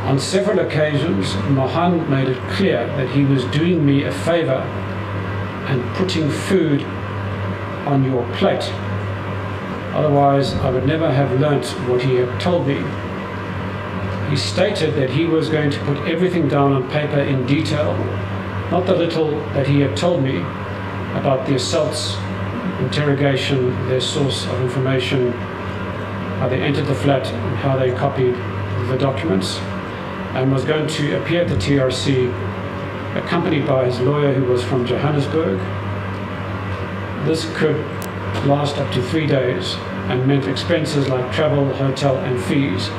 On several occasions, Mohan made it clear that he was doing me a favor and putting food on your plate. Otherwise, I would never have learnt what he had told me. He stated that he was going to put everything down on paper in detail, not the little that he had told me about the assaults, interrogation, their source of information, how they entered the flat and how they copied the documents, and was going to appear at the TRC accompanied by his lawyer who was from Johannesburg. This could last up to 3 days and meant expenses like travel, hotel and fees,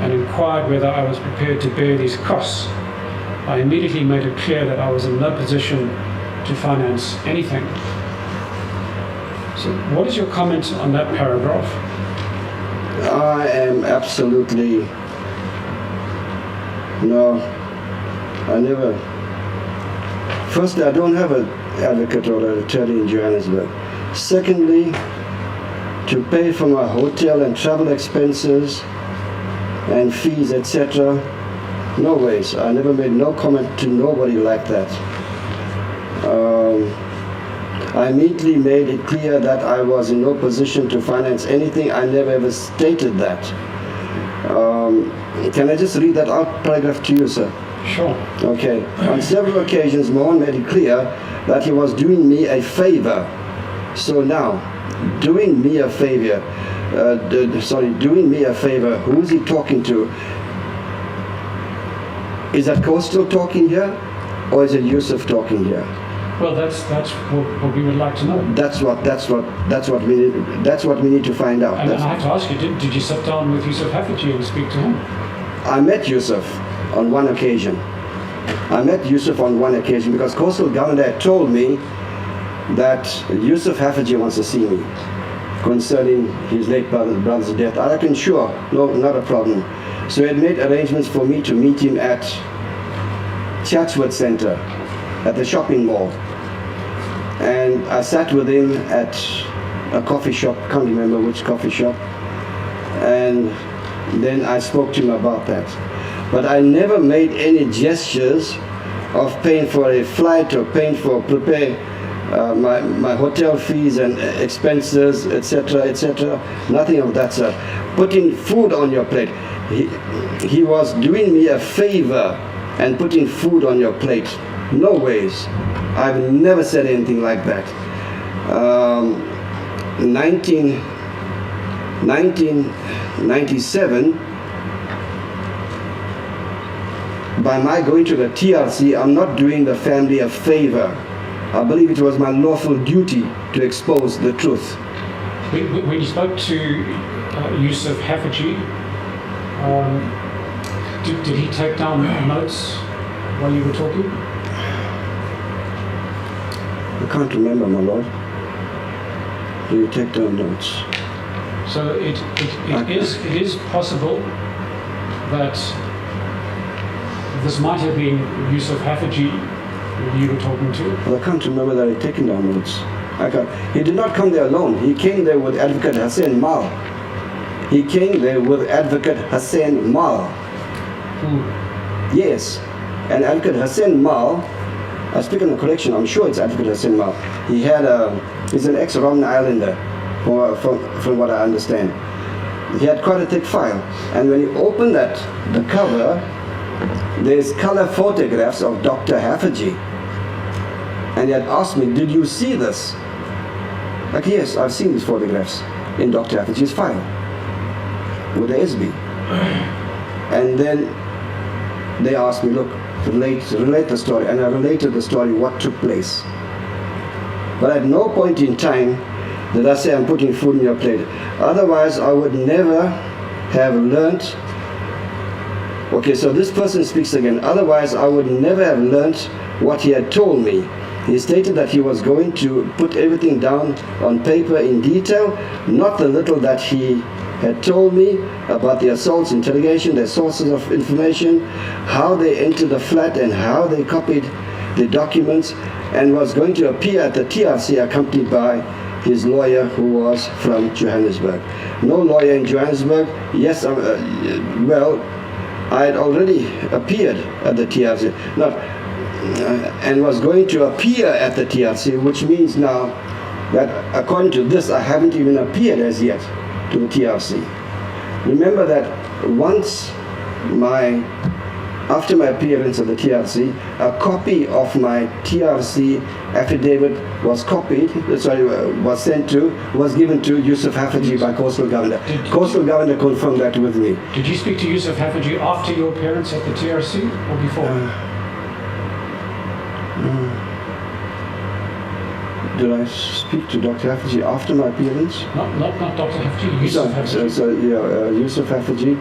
and inquired whether I was prepared to bear these costs. I immediately made it clear that I was in no position to finance anything. So what is your comment on that paragraph? I am absolutely, no, I never, firstly, I don't have an advocate or an attorney in Johannesburg. Secondly, to pay for my hotel and travel expenses and fees, etc., no ways. I never made no comment to nobody like that. I immediately made it clear that I was in no position to finance anything. I never ever stated that. Can I just read that out paragraph to you, sir? Sure. Okay. On several occasions, Mohan made it clear that he was doing me a favor. So now, doing me a favor, doing me a favor, who is he talking to? Is that Coastal talking here, or is it Yusuf talking here? Well, that's what we would like to know. That's what we need to find out. And I have to ask you, did you sit down with Hoosen Haffejee and speak to him? I met Yusuf on one occasion. Because Coastal Government had told me that Hoosen Haffejee wants to see me concerning his late brother's death. I reckon, sure, no, not a problem. So he had made arrangements for me to meet him at Chatsworth Center, at the shopping mall. And I sat with him at a coffee shop, can't remember which coffee shop, and then I spoke to him about that. But I never made any gestures of paying for a flight or paying for prepare my hotel fees and expenses, etc., etc. Nothing of that sort. Putting food on your plate. He was doing me a favor and putting food on your plate. No ways. I've never said anything like that. 1997, by my going to the TRC, I'm not doing the family a favor. I believe it was my lawful duty to expose the truth. When you spoke to Hoosen Haffejee, did he take down notes while you were talking? I can't remember, my lord. Do you take down notes? So it is possible that this might have been Hoosen Haffejee you were talking to. Well, I can't remember that he'd taken down notes. He did not come there alone. He came there with Advocate Hussein Mal. Yes, and Advocate Hussein Mal, I speak in the collection, I'm sure it's Advocate Hussein Mal. He's an ex-Robben Islander, from what I understand. He had quite a thick file, and when he opened the cover, there's color photographs of Dr. Haferty. And he had asked me, did you see this? Like, yes, I've seen these photographs in Dr. Haferty's file with the SB. And then they asked me, look, relate the story. And I related the story, what took place. But at no point in time did I say I'm putting food in your plate. Otherwise, I would never have learnt. Okay, so this person speaks again. Otherwise, I would never have learnt what he had told me. He stated that he was going to put everything down on paper in detail, not the little that he had told me about the assaults, interrogation, their sources of information, how they entered the flat and how they copied the documents, and was going to appear at the TRC accompanied by his lawyer who was from Johannesburg. No lawyer in Johannesburg. Yes, well, I had already appeared at the TRC, and was going to appear at the TRC, which means now that according to this, I haven't even appeared as yet to the TRC. Remember that after my appearance at the TRC, a copy of my TRC affidavit was given to Hoosen Haffejee by Coastal Governor. Coastal Governor confirmed that with me. Did you speak to Hoosen Haffejee after your appearance at the TRC or before? Did I speak to Dr. Haffejee after my appearance? Not Dr. Haffejee, Hoosen Haffejee. Hoosen Haffejee.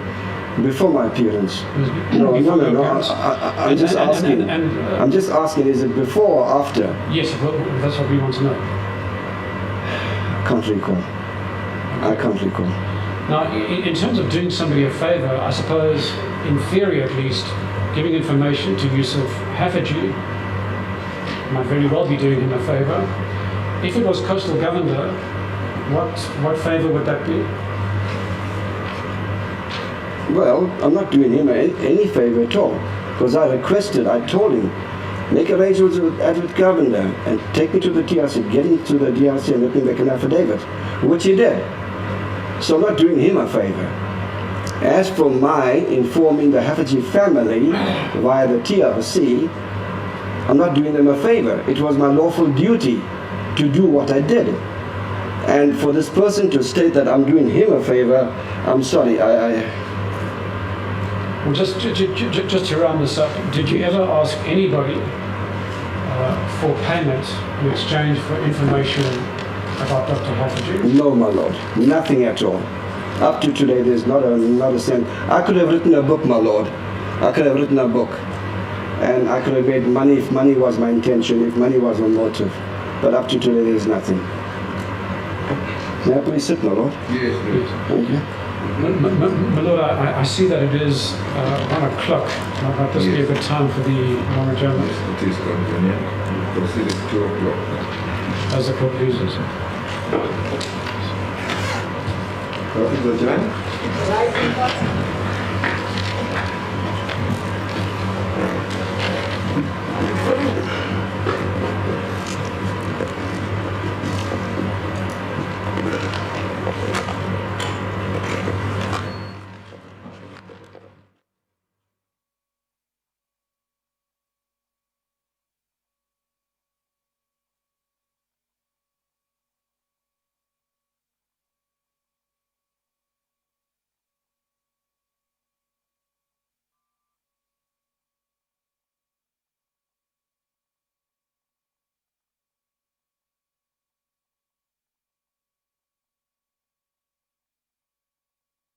Before my appearance. No. I'm just asking. I'm just asking, is it before or after? Yes, well, that's what we want to know. I can't recall. I can't recall. Now, in terms of doing somebody a favor, I suppose, in theory at least, giving information to Hoosen Haffejee might very well be doing him a favor. If it was Coastal Governor, what favor would that be? Well, I'm not doing him any favor at all, because I told him, make arrangements with Edward Governor and take me to the TRC, get him to the DRC and let me make an affidavit, which he did. So I'm not doing him a favor. As for my informing the Haffejee family via the TRC, I'm not doing them a favor. It was my lawful duty to do what I did. And for this person to state that I'm doing him a favor, I'm sorry, Well, just to round this up, did you ever ask anybody for payment in exchange for information about Dr. Haffejee? No, my lord, nothing at all. Up to today, there's not a cent. I could have written a book, my lord. I could have written a book, and I could have made money if money was my intention, if money was my motive. But up to today, there's nothing. May I please sit, my lord? Yes, please. Thank you. My lord, I see that it is 1 o'clock. Might this be a good time for the long adjournment? Yes, it is convenient. Proceed at 2 o'clock. As the court pleases. What is the time? Rise and